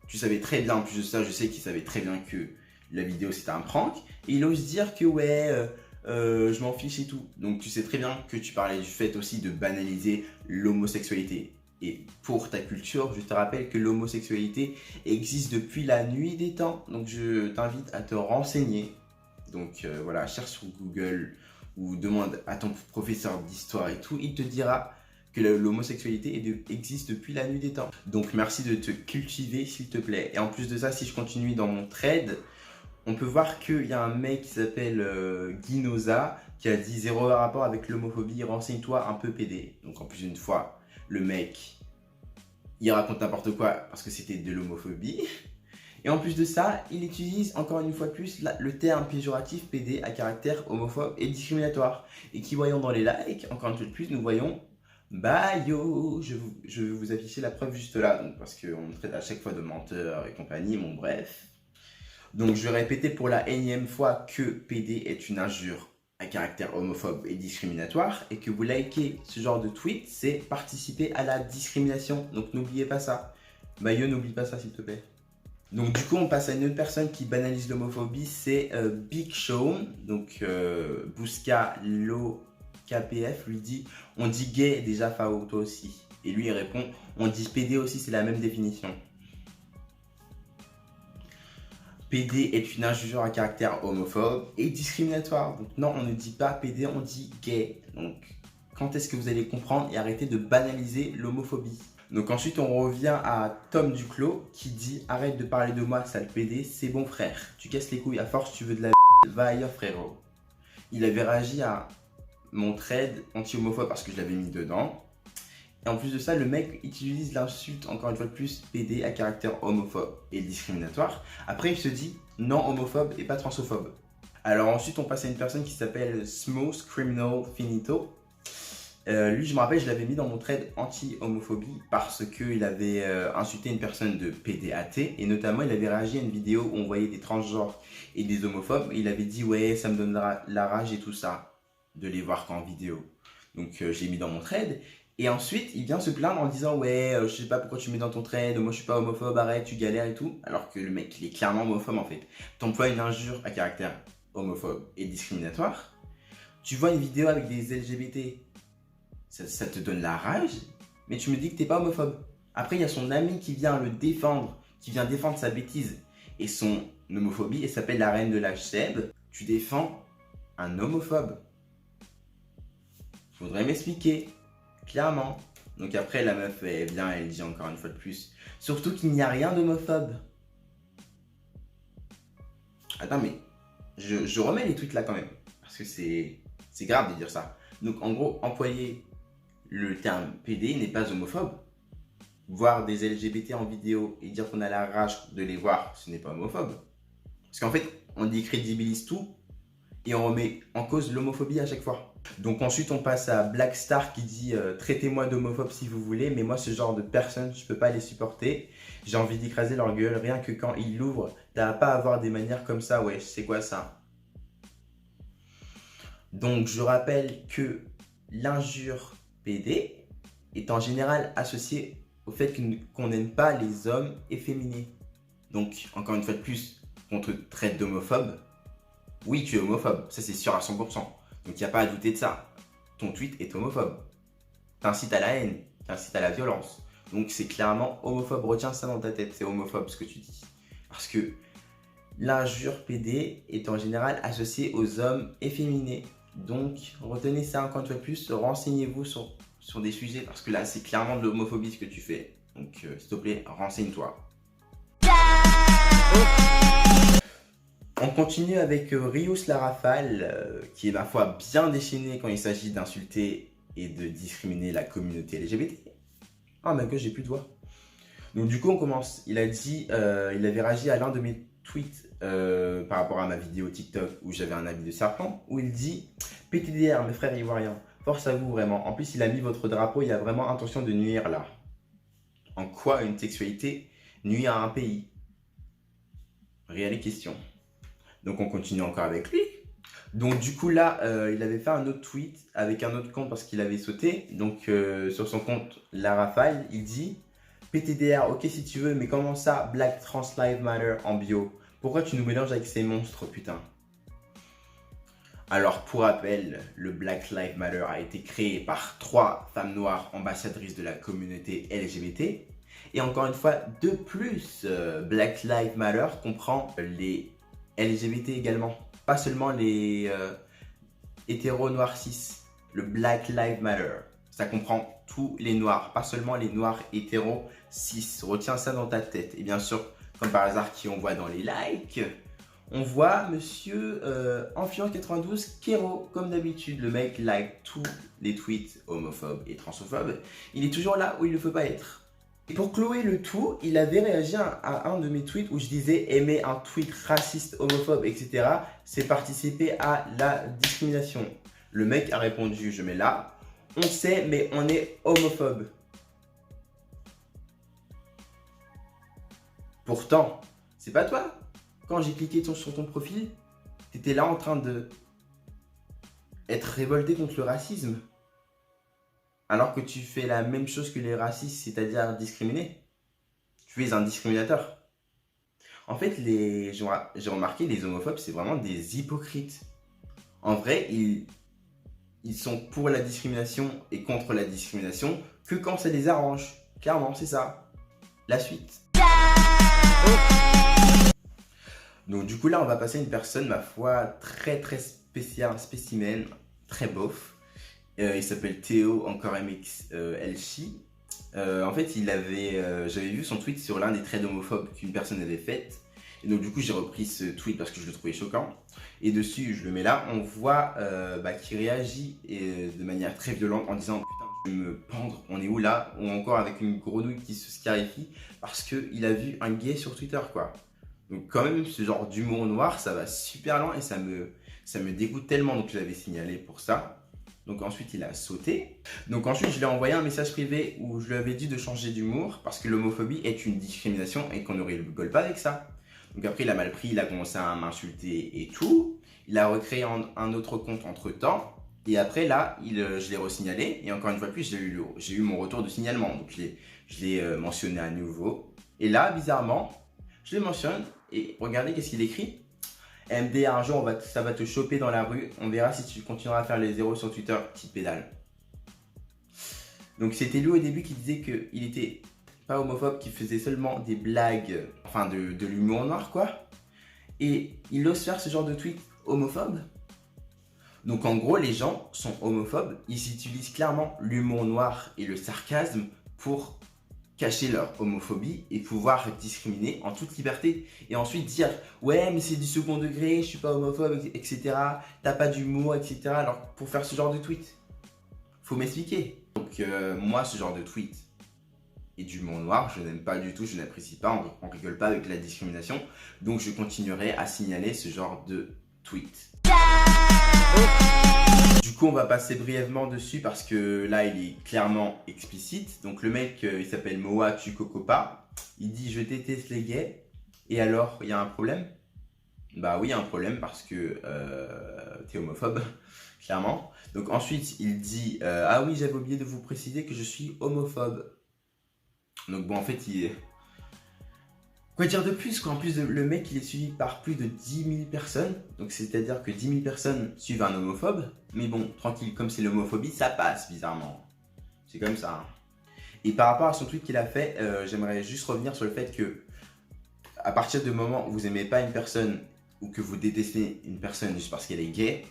tu savais très bien, en plus de ça, je sais qu'il savait très bien que la vidéo c'était un prank. Et il ose dire que ouais, je m'en fiche et tout. Donc tu sais très bien que tu parlais du fait aussi de banaliser l'homosexualité. Et pour ta culture, je te rappelle que l'homosexualité existe depuis la nuit des temps. Donc je t'invite à te renseigner. Donc voilà, cherche sur Google ou demande à ton professeur d'histoire et tout. Il te dira que l'homosexualité existe depuis la nuit des temps. Donc merci de te cultiver s'il te plaît. Et en plus de ça, si je continue dans mon thread, on peut voir qu'il y a un mec qui s'appelle Guinoza qui a dit: zéro rapport avec l'homophobie, renseigne-toi un peu PD. Donc en plus d'une fois, le mec, il raconte n'importe quoi parce que c'était de l'homophobie. Et en plus de ça, il utilise encore une fois de plus le terme péjoratif PD à caractère homophobe et discriminatoire. Et qui voyons dans les likes, encore une fois de plus, nous voyons Bayo. Je vais vous afficher la preuve juste là, donc, parce qu'on me traite à chaque fois de menteur et compagnie, bon bref. Donc je vais répéter pour la énième fois que PD est une injure à caractère homophobe et discriminatoire, et que vous likez ce genre de tweet, c'est participer à la discrimination. Donc n'oubliez pas ça. Bayo, n'oublie pas ça s'il te plaît. Donc du coup on passe à une autre personne qui banalise l'homophobie, c'est Big Sean. Donc Bouska Lo KPF lui dit: on dit gay déjà Fao, toi aussi. Et lui il répond: on dit PD aussi, c'est la même définition. PD est une injure à caractère homophobe et discriminatoire. Donc non, on ne dit pas PD, on dit gay. Donc quand est-ce que vous allez comprendre et arrêter de banaliser l'homophobie? Donc ensuite on revient à Tom Duclos qui dit: arrête de parler de moi sale PD, c'est bon frère. Tu casses les couilles à force, tu veux de la va ailleurs frérot. Il avait réagi à mon thread anti-homophobe parce que je l'avais mis dedans. Et en plus de ça, le mec utilise l'insulte, encore une fois de plus, PD à caractère homophobe et discriminatoire. Après, il se dit non homophobe et pas transphobe. Alors ensuite, on passe à une personne qui s'appelle Smooth Criminal Finito. Lui, je me rappelle, je l'avais mis dans mon thread anti-homophobie parce qu'il avait insulté une personne de PDAT. Et notamment, il avait réagi à une vidéo où on voyait des transgenres et des homophobes. Et il avait dit: ouais, ça me donne la rage et tout ça, de les voir qu'en vidéo. Donc, je l'ai mis dans mon thread. Et ensuite, il vient se plaindre en disant: ouais, je sais pas pourquoi tu mets dans ton thread, moi je suis pas homophobe, arrête, tu galères et tout. Alors que le mec, il est clairement homophobe en fait. T'emploies une injure à caractère homophobe et discriminatoire. Tu vois une vidéo avec des LGBT, ça te donne la rage, mais tu me dis que t'es pas homophobe. Après, il y a son ami qui vient le défendre, qui vient défendre sa bêtise et son homophobie, et s'appelle la reine de la Seb. Tu défends un homophobe. Faudrait m'expliquer. Clairement. Donc après, la meuf, elle vient, elle dit encore une fois de plus: surtout qu'il n'y a rien d'homophobe. Attends, mais je remets les tweets là quand même. Parce que c'est grave de dire ça. Donc en gros, employer le terme PD n'est pas homophobe. Voir des LGBT en vidéo et dire qu'on a la rage de les voir, ce n'est pas homophobe. Parce qu'en fait, on décrédibilise tout et on remet en cause l'homophobie à chaque fois. Donc ensuite on passe à Blackstar qui dit: traitez-moi d'homophobe si vous voulez, mais moi ce genre de personnes je peux pas les supporter, j'ai envie d'écraser leur gueule, rien que quand ils l'ouvrent, t'as pas à avoir des manières comme ça, ouais, c'est quoi ça? Donc je rappelle que l'injure PD est en général associée au fait qu'on n'aime pas les hommes efféminés. Donc encore une fois de plus, on te traite d'homophobe, oui tu es homophobe, ça c'est sûr à 100%. Donc il n'y a pas à douter de ça. Ton tweet est homophobe. T'incites à la haine. t'incites à la violence. Donc c'est clairement homophobe, retiens ça dans ta tête, c'est homophobe ce que tu dis. Parce que l'injure PD est en général associée aux hommes efféminés. Donc retenez ça encore une fois de plus, renseignez-vous sur des sujets parce que là c'est clairement de l'homophobie ce que tu fais. Donc s'il te plaît, renseigne-toi. On continue avec Rius la Rafale, qui est ma foi bien déchaîné quand il s'agit d'insulter et de discriminer la communauté LGBT. Ah mais que j'ai plus de voix. Donc du coup on commence. Il a dit, il avait réagi à l'un de mes tweets par rapport à ma vidéo TikTok où j'avais un habit de serpent, où il dit PTDR mes frères ivoiriens, force à vous vraiment. En plus il a mis votre drapeau, il a vraiment intention de nuire là. En quoi une sexualité nuit à un pays? Réelle question. Donc on continue encore avec lui. Donc du coup là, il avait fait un autre tweet avec un autre compte parce qu'il avait sauté. Donc sur son compte La Rafale, il dit PTDR, ok si tu veux, mais comment ça Black Trans Lives Matter en bio? Pourquoi tu nous mélanges avec ces monstres, putain? Alors pour rappel, le Black Lives Matter a été créé par 3 femmes noires ambassadrices de la communauté LGBT. Et encore une fois, de plus, Black Lives Matter comprend les LGBT également. Pas seulement les hétéros noirs cis. Le Black Lives Matter, ça comprend tous les noirs, pas seulement les noirs hétéros cis. Retiens ça dans ta tête. Et bien sûr, comme par hasard, qui on voit dans les likes, on voit monsieur Enfiant92 Kero, comme d'habitude. Le mec like tous les tweets homophobes et transophobes. Il est toujours là où il ne faut pas être. Et pour clouer le tout, il avait réagi à un de mes tweets où je disais aimer un tweet raciste, homophobe, etc. c'est participer à la discrimination. Le mec a répondu, je mets là, on sait mais on est homophobe. Pourtant, c'est pas toi. Quand j'ai cliqué sur ton profil, t'étais là en train de être révolté contre le racisme. Alors que tu fais la même chose que les racistes, c'est-à-dire discriminer. Tu es un discriminateur. En fait, j'ai remarqué, les homophobes, c'est vraiment des hypocrites. En vrai, ils sont pour la discrimination et contre la discrimination que quand ça les arrange. Clairement, c'est ça. La suite. Donc du coup, là, on va passer à une personne, ma foi, très spéciale, un spécimen, très beauf. Il s'appelle Théo, encore MX Elchi. En fait, j'avais vu son tweet sur l'un des traits homophobes qu'une personne avait fait. Et donc du coup, j'ai repris ce tweet parce que je le trouvais choquant. Et dessus, je le mets là, on voit qu'il réagit de manière très violente en disant « Putain, je vais me pendre, on est où là ?» Ou encore avec une grenouille qui se scarifie parce qu'il a vu un gay sur Twitter, quoi. Donc quand même, ce genre d'humour noir, ça va super loin et ça me dégoûte tellement. Donc je l'avais signalé pour ça. Donc ensuite il a sauté. Donc ensuite je lui ai envoyé un message privé où je lui avais dit de changer d'humour parce que l'homophobie est une discrimination et qu'on ne rigole pas avec ça. Donc après il a mal pris, il a commencé à m'insulter et tout. Il a recréé un autre compte entre temps. Et après là, je l'ai re-signalé. Et encore une fois de plus, j'ai eu mon retour de signalement. Donc je l'ai mentionné à nouveau. Et là, bizarrement, je le mentionne. Et regardez qu'est-ce qu'il écrit. MD, un jour, ça va te choper dans la rue. On verra si tu continueras à faire les zéros sur Twitter, petite pédale. Donc c'était lui au début qui disait qu'il était pas homophobe, qu'il faisait seulement des blagues, enfin de l'humour noir quoi. Et il ose faire ce genre de tweet homophobe. Donc en gros, les gens sont homophobes. Ils utilisent clairement l'humour noir et le sarcasme pour cacher leur homophobie et pouvoir discriminer en toute liberté et ensuite dire ouais mais c'est du second degré, je suis pas homophobe, etc. T'as pas d'humour, etc. Alors pour faire ce genre de tweet, faut m'expliquer. Donc moi ce genre de tweet et d'humour noir, je n'aime pas du tout, je n'apprécie pas, on rigole pas avec la discrimination. Donc je continuerai à signaler ce genre de tweet. Du coup, on va passer brièvement dessus parce que là, il est clairement explicite. Donc, le mec, il s'appelle Moa Tukokopa. Il dit « Je déteste les gays ». Et alors, il y a un problème? Bah oui, il y a un problème parce que t'es homophobe, clairement. Donc ensuite, il dit « Ah oui, j'avais oublié de vous préciser que je suis homophobe ». Donc bon, en fait, quoi dire de plus quoi. En plus, le mec, il est suivi par plus de 10 000 personnes. Donc, c'est-à-dire que 10 000 personnes suivent un homophobe. Mais bon, tranquille, comme c'est l'homophobie, ça passe, bizarrement. C'est comme ça. Hein. Et par rapport à son tweet qu'il a fait, j'aimerais juste revenir sur le fait que à partir du moment où vous n'aimez pas une personne ou que vous détestez une personne juste parce qu'elle est gay,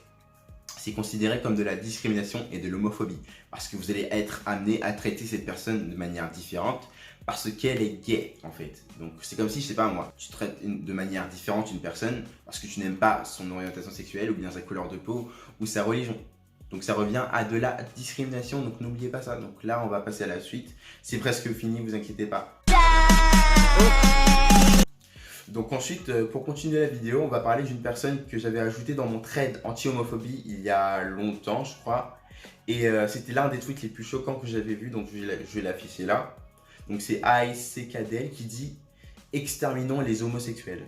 c'est considéré comme de la discrimination et de l'homophobie. Parce que vous allez être amené à traiter cette personne de manière différente parce qu'elle est gay en fait. Donc c'est comme si, je sais pas moi, tu traites de manière différente une personne parce que tu n'aimes pas son orientation sexuelle ou bien sa couleur de peau ou sa religion. Donc ça revient à de la discrimination, donc n'oubliez pas ça. Donc là on va passer à la suite. C'est presque fini, vous inquiétez pas. Donc ensuite, pour continuer la vidéo, on va parler d'une personne que j'avais ajoutée dans mon thread anti-homophobie il y a longtemps, je crois. Et c'était l'un des tweets les plus choquants que j'avais vu, donc je vais l'afficher là. Donc c'est ASCKDL qui dit « Exterminons les homosexuels ».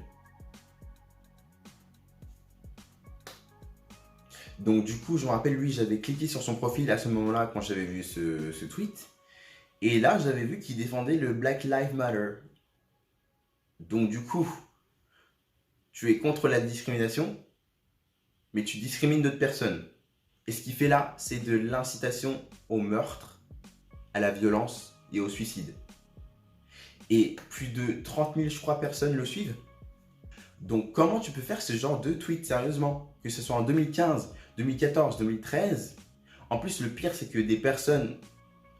Donc du coup, je me rappelle, lui, j'avais cliqué sur son profil à ce moment-là quand j'avais vu ce tweet. Et là, j'avais vu qu'il défendait le Black Lives Matter. Donc du coup, tu es contre la discrimination, mais tu discrimines d'autres personnes. Et ce qu'il fait là, c'est de l'incitation au meurtre, à la violence et au suicide. Et plus de 30 000, je crois, personnes le suivent. Donc comment tu peux faire ce genre de tweet sérieusement? Que ce soit en 2015, 2014, 2013. En plus, le pire, c'est que des personnes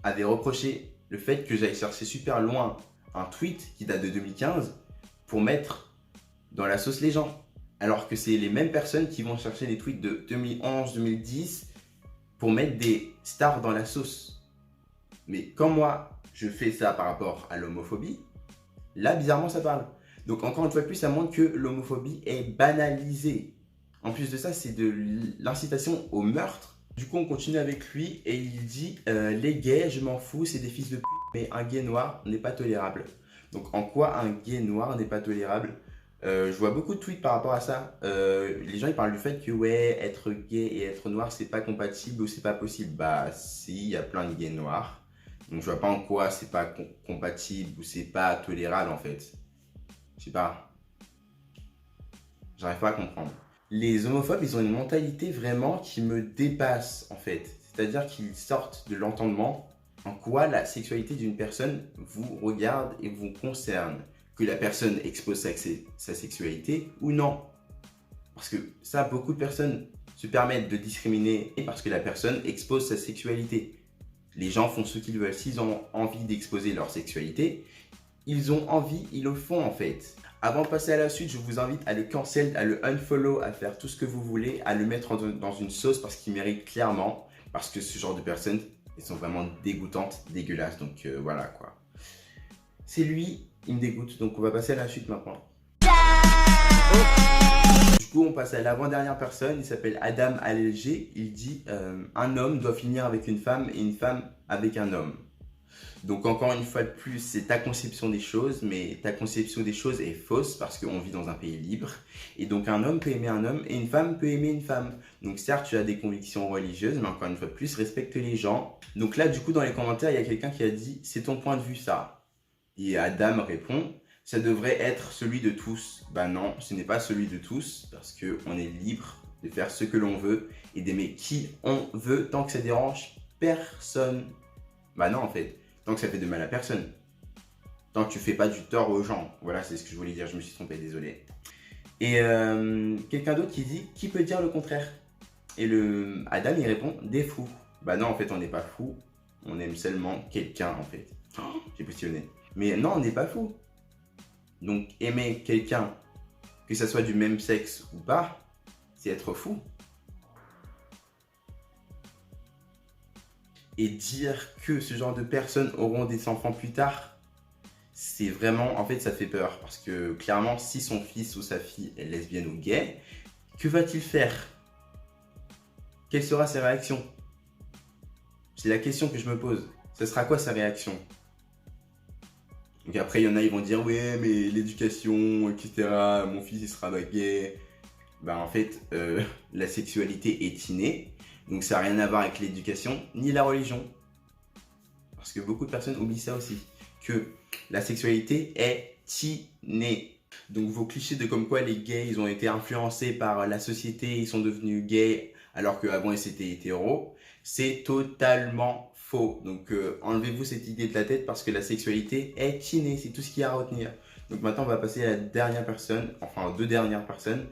avaient reproché le fait que j'aille chercher super loin un tweet qui date de 2015 pour mettre dans la sauce les gens. Alors que c'est les mêmes personnes qui vont chercher des tweets de 2011, 2010 pour mettre des stars dans la sauce. Mais quand moi, je fais ça par rapport à l'homophobie, là, bizarrement, ça parle. Donc encore une fois de plus, ça montre que l'homophobie est banalisée. En plus de ça, c'est de l'incitation au meurtre. Du coup, on continue avec lui et il dit les gays, je m'en fous, c'est des fils de pute, mais un gay noir n'est pas tolérable. Donc en quoi un gay noir n'est pas tolérable? Je vois beaucoup de tweets par rapport à ça. Les gens ils parlent du fait que ouais, être gay et être noir c'est pas compatible ou c'est pas possible. Bah si, il y a plein de gays noirs. Donc je vois pas en quoi c'est pas compatible ou c'est pas tolérable en fait. Je sais pas. J'arrive pas à comprendre. Les homophobes ils ont une mentalité vraiment qui me dépasse en fait. C'est-à-dire qu'ils sortent de l'entendement en quoi la sexualité d'une personne vous regarde et vous concerne. Que la personne expose sa sexualité ou non. Parce que ça, beaucoup de personnes se permettent de discriminer parce que la personne expose sa sexualité. Les gens font ce qu'ils veulent. S'ils ont envie d'exposer leur sexualité, ils ont envie, ils le font en fait. Avant de passer à la suite, je vous invite à le cancel, à le unfollow, à faire tout ce que vous voulez, à le mettre dans une sauce parce qu'il mérite clairement. Parce que ce genre de personnes, elles sont vraiment dégoûtantes, dégueulasses. Donc voilà quoi. C'est lui, il me dégoûte. Donc on va passer à la suite maintenant. Du coup, on passe à l'avant-dernière personne. Il s'appelle Adam Alger. Il dit un homme doit finir avec une femme et une femme avec un homme. Donc encore une fois de plus, c'est ta conception des choses, mais ta conception des choses est fausse parce qu'on vit dans un pays libre. Et donc un homme peut aimer un homme et une femme peut aimer une femme. Donc certes, tu as des convictions religieuses, mais encore une fois de plus, respecte les gens. Donc là, du coup, dans les commentaires, il y a quelqu'un qui a dit « c'est ton point de vue ça ». Et Adam répond « ça devrait être celui de tous ». Ben non, ce n'est pas celui de tous parce qu'on est libre de faire ce que l'on veut et d'aimer qui on veut tant que ça dérange personne. Ben non en fait, tant que ça fait de mal à personne. Tant que tu fais pas du tort aux gens. Voilà, c'est ce que je voulais dire, je me suis trompé, désolé. Et quelqu'un d'autre qui dit « qui peut dire le contraire ?» Et Adam il répond « des fous ». Ben non en fait on n'est pas fous, on aime seulement quelqu'un en fait. Oh, j'ai positionné. Mais non, on n'est pas fou. Donc aimer quelqu'un, que ça soit du même sexe ou pas, c'est être fou. Et dire que ce genre de personnes auront des enfants plus tard, c'est vraiment, en fait, ça fait peur. Parce que clairement, si son fils ou sa fille est lesbienne ou gay, que va-t-il faire? Quelle sera sa réaction? C'est la question que je me pose. Ce sera quoi sa réaction? Donc après, il y en a, ils vont dire « ouais, mais l'éducation, etc. Mon fils, il sera gay. » Ben en fait, la sexualité est innée. Donc ça n'a rien à voir avec l'éducation ni la religion. Parce que beaucoup de personnes oublient ça aussi. Que la sexualité est innée. Donc vos clichés de comme quoi les gays, ils ont été influencés par la société, ils sont devenus gays alors qu'avant ils étaient hétéros, c'est totalement faux. faux. Donc enlevez-vous cette idée de la tête parce que la sexualité est innée, c'est tout ce qu'il y a à retenir. Donc maintenant on va passer à la dernière personne, enfin aux deux dernières personnes.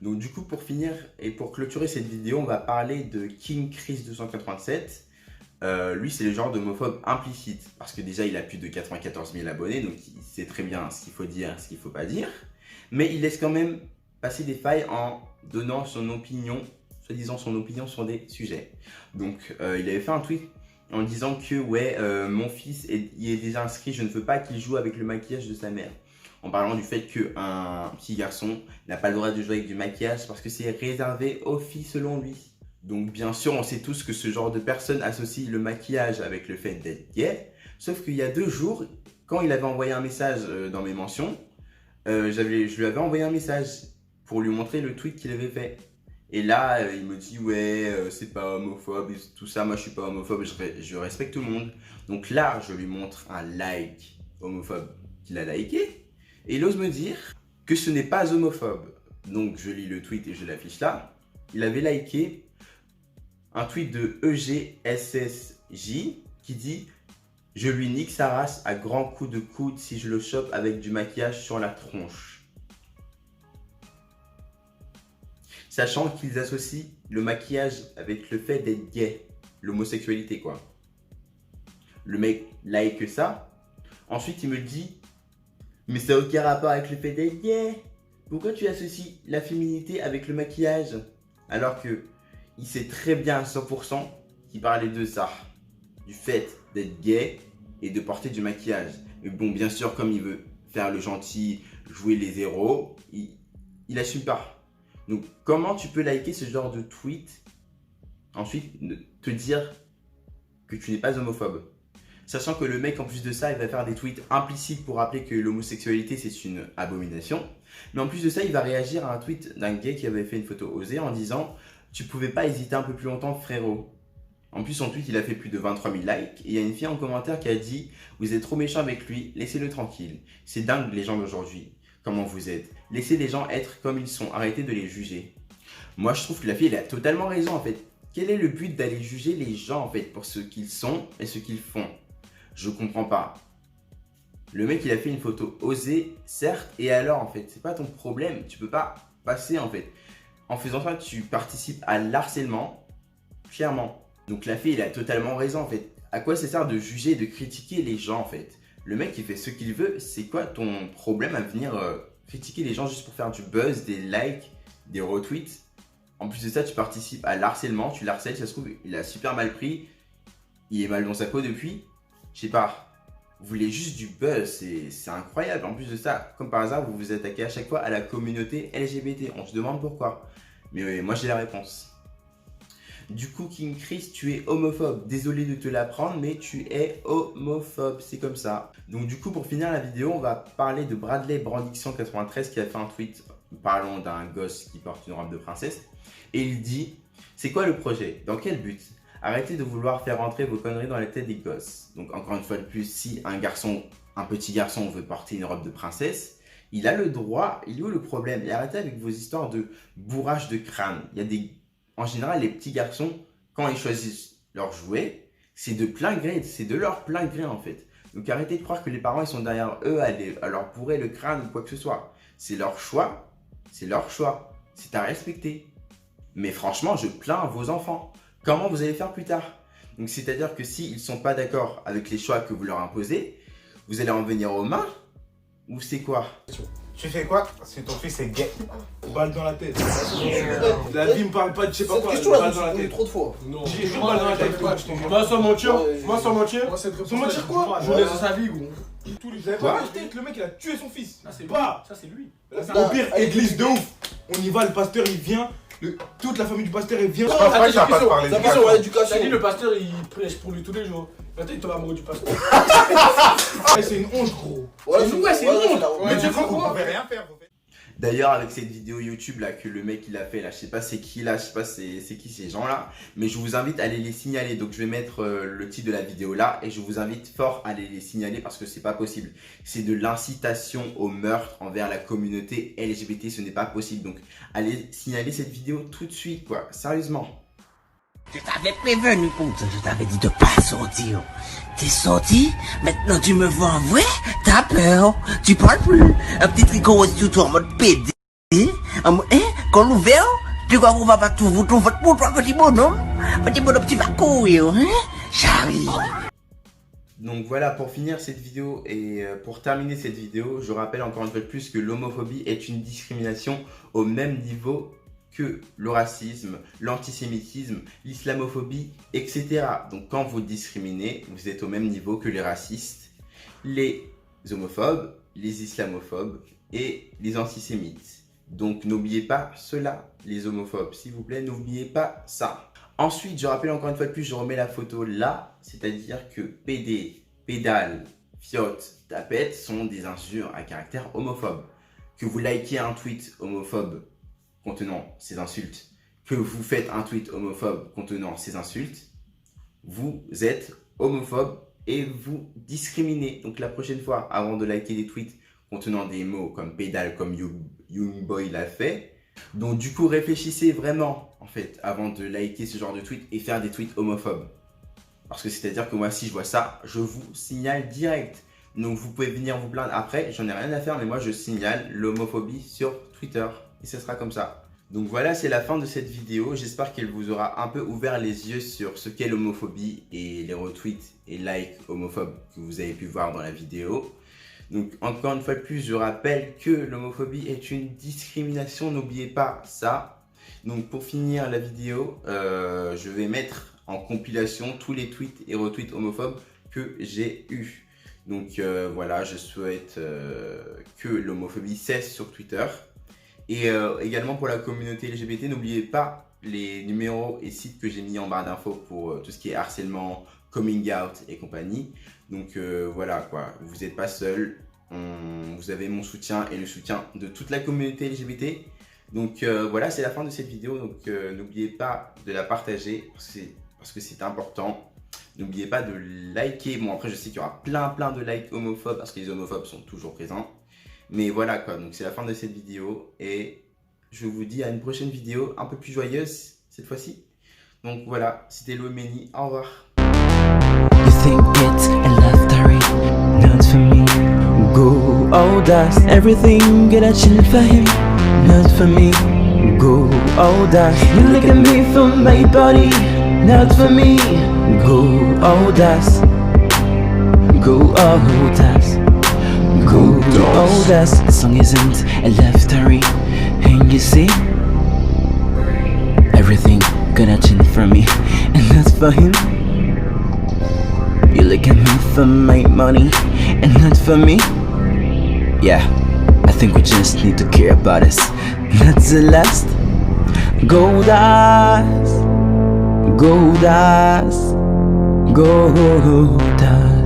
Donc du coup pour finir et pour clôturer cette vidéo, on va parler de King Chris 287. Lui c'est le genre d'homophobe implicite parce que déjà il a plus de 94 000 abonnés, donc il sait très bien ce qu'il faut dire, ce qu'il ne faut pas dire. Mais il laisse quand même passer des failles en donnant son opinion, soi-disant son opinion sur des sujets. Donc il avait fait un tweet en disant que ouais, mon fils il est déjà inscrit, je ne veux pas qu'il joue avec le maquillage de sa mère. En parlant du fait qu'un petit garçon n'a pas le droit de jouer avec du maquillage parce que c'est réservé aux filles selon lui. Donc bien sûr, on sait tous que ce genre de personne associe le maquillage avec le fait d'être gay. Sauf qu'il y a 2 jours, quand il avait envoyé un message dans mes mentions, je lui avais envoyé un message pour lui montrer le tweet qu'il avait fait. Et là, il me dit ouais, c'est pas homophobe et tout ça. Moi, je suis pas homophobe, je respecte tout le monde. Donc là, je lui montre un like homophobe qu'il a liké. Et il ose me dire que ce n'est pas homophobe. Donc je lis le tweet et je l'affiche là. Il avait liké un tweet de EGSSJ qui dit « Je lui nique sa race à grands coups de coude si je le chope avec du maquillage sur la tronche. » Sachant qu'ils associent le maquillage avec le fait d'être gay, l'homosexualité quoi. Le mec like ça. Ensuite il me dit « Mais ça n'a aucun rapport avec le fait d'être gay. Pourquoi tu associes la féminité avec le maquillage ?» Alors que il sait très bien à 100% qu'il parlait de ça, du fait d'être gay et de porter du maquillage. Mais bon, bien sûr, comme il veut faire le gentil, jouer les héros, il assume pas. Donc, comment tu peux liker ce genre de tweet, ensuite te dire que tu n'es pas homophobe? Sachant que le mec, en plus de ça, il va faire des tweets implicites pour rappeler que l'homosexualité, c'est une abomination. Mais en plus de ça, il va réagir à un tweet d'un gay qui avait fait une photo osée en disant « Tu pouvais pas hésiter un peu plus longtemps, frérot ». En plus, son tweet, il a fait plus de 23 000 likes. Et il y a une fille en commentaire qui a dit « Vous êtes trop méchant avec lui, laissez-le tranquille. C'est dingue les gens d'aujourd'hui. Comment vous êtes. Laissez les gens être comme ils sont, arrêtez de les juger. » Moi, je trouve que la fille, elle a totalement raison en fait. Quel est le but d'aller juger les gens en fait pour ce qu'ils sont et ce qu'ils font? Je comprends pas. Le mec, il a fait une photo osée, certes, et alors en fait, c'est pas ton problème. Tu peux pas passer en fait. En faisant ça, tu participes à l'harcèlement, clairement. Donc la fille, elle a totalement raison en fait. À quoi ça sert de juger, de critiquer les gens en fait? Le mec, il fait ce qu'il veut. C'est quoi ton problème à venir critiquer les gens juste pour faire du buzz, des likes, des retweets? En plus de ça, tu participes à l'harcèlement, tu l'harcèles, ça se trouve, il a super mal pris. Il est mal dans sa peau depuis. Je sais pas. Vous voulez juste du buzz, c'est incroyable. En plus de ça, comme par hasard, vous vous attaquez à chaque fois à la communauté LGBT. On se demande pourquoi. Mais moi, j'ai la réponse. Du coup, King Chris, tu es homophobe. Désolé de te l'apprendre, mais tu es homophobe. C'est comme ça. Donc du coup, pour finir la vidéo, on va parler de Bradley Brandiction 93 qui a fait un tweet parlant d'un gosse qui porte une robe de princesse. Et il dit « C'est quoi le projet? Dans quel but? Arrêtez de vouloir faire rentrer vos conneries dans la tête des gosses. » Donc encore une fois de plus, si un petit garçon veut porter une robe de princesse, il a le droit, il est où le problème? Et arrêtez avec vos histoires de bourrage de crâne. En général, les petits garçons, quand ils choisissent leur jouet, c'est de plein gré, c'est de leur plein gré en fait. Donc arrêtez de croire que les parents ils sont derrière eux à leur bourrer le crâne ou quoi que ce soit. C'est leur choix, c'est à respecter. Mais franchement, je plains vos enfants. Comment vous allez faire plus tard? Donc c'est-à-dire que s'ils ne sont pas d'accord avec les choix que vous leur imposez, vous allez en venir aux mains? Ou c'est quoi? Tu fais quoi si ton fils est gay? Balle dans la tête. La vie me parle pas de je sais pas quoi. Cette question-là, je me trop de fois. Non. J'ai une balle dans la tête. Moi sans mentir, Sans mentir quoi? je laisse sa vie gros. Le mec il a tué son fils. Ça c'est lui. Bah. Ça c'est lui. Au pire, église de ouf. On y va, le pasteur il vient. Toute la famille du pasteur elle vient. Ça dit le pasteur il prêche pour lui tous les jours. Maintenant il tombe amoureux du pasteur. C'est une honte gros. Ouais, c'est une honte. Mais tu crois qu'on pouvait rien faire. D'ailleurs, avec cette vidéo YouTube là que le mec il a fait là, je sais pas c'est qui là, je sais pas c'est qui ces gens là, mais je vous invite à aller les signaler. Donc je vais mettre le titre de la vidéo là et je vous invite fort à aller les signaler parce que c'est pas possible. C'est de l'incitation au meurtre envers la communauté LGBT, ce n'est pas possible. Donc allez signaler cette vidéo tout de suite quoi, sérieusement. Je t'avais prévenu pour ça, je t'avais dit de pas sortir. T'es sorti, maintenant tu me vois en vrai, t'as peur, tu parles plus. Un petit tricot aussi sur toi en mode PD. Quand l'ouvert, tu crois qu'on va pas tout vous votre pour toi, petit bonhomme, tu vas courir, hein? J'arrive. Donc voilà, pour finir cette vidéo et pour terminer cette vidéo, je rappelle encore une fois de plus que l'homophobie est une discrimination au même niveau que le racisme, l'antisémitisme, l'islamophobie, etc. Donc quand vous discriminez, vous êtes au même niveau que les racistes, les homophobes, les islamophobes et les antisémites. Donc n'oubliez pas cela, les homophobes, s'il vous plaît, n'oubliez pas ça. Ensuite, je rappelle encore une fois de plus, je remets la photo là, c'est-à-dire que PD, pédale, fiotte, tapette sont des injures à caractère homophobe. Que vous likez un tweet homophobe contenant ces insultes, que vous faites un tweet homophobe contenant ces insultes, vous êtes homophobe et vous discriminez. Donc la prochaine fois, avant de liker des tweets contenant des mots comme pédale, comme Youngboy l'a fait, donc du coup réfléchissez vraiment en fait avant de liker ce genre de tweet et faire des tweets homophobes. Parce que c'est-à-dire que moi si je vois ça, je vous signale direct. Donc vous pouvez venir vous plaindre après, j'en ai rien à faire, mais moi je signale l'homophobie sur Twitter. Et ce sera comme ça. Donc voilà, c'est la fin de cette vidéo. J'espère qu'elle vous aura un peu ouvert les yeux sur ce qu'est l'homophobie et les retweets et likes homophobes que vous avez pu voir dans la vidéo. Donc encore une fois de plus, je rappelle que l'homophobie est une discrimination. N'oubliez pas ça. Donc pour finir la vidéo, je vais mettre en compilation tous les tweets et retweets homophobes que j'ai eus. Donc voilà, je souhaite que l'homophobie cesse sur Twitter. Et également pour la communauté LGBT, n'oubliez pas les numéros et sites que j'ai mis en barre d'infos pour tout ce qui est harcèlement, coming out et compagnie. Donc voilà quoi, vous n'êtes pas seul, vous avez mon soutien et le soutien de toute la communauté LGBT. Donc voilà, c'est la fin de cette vidéo, donc n'oubliez pas de la partager parce que c'est important. N'oubliez pas de liker, bon après je sais qu'il y aura plein de likes homophobes parce que les homophobes sont toujours présents. Mais voilà quoi, donc c'est la fin de cette vidéo et je vous dis à une prochaine vidéo un peu plus joyeuse cette fois-ci. Donc voilà, c'était Loménie, au revoir. You think it's a lottery, not for me. Go audace, everything get a chill for him, not for me. Go audace, you look at me from my body, not for me. Go audace, go audace. Go audace, the song isn't a love story. And you see, everything gonna change for me, and that's for him. You look at me for my money, and not for me. Yeah, I think we just need to care about us. That's the last. Go audace, go audace, go audace.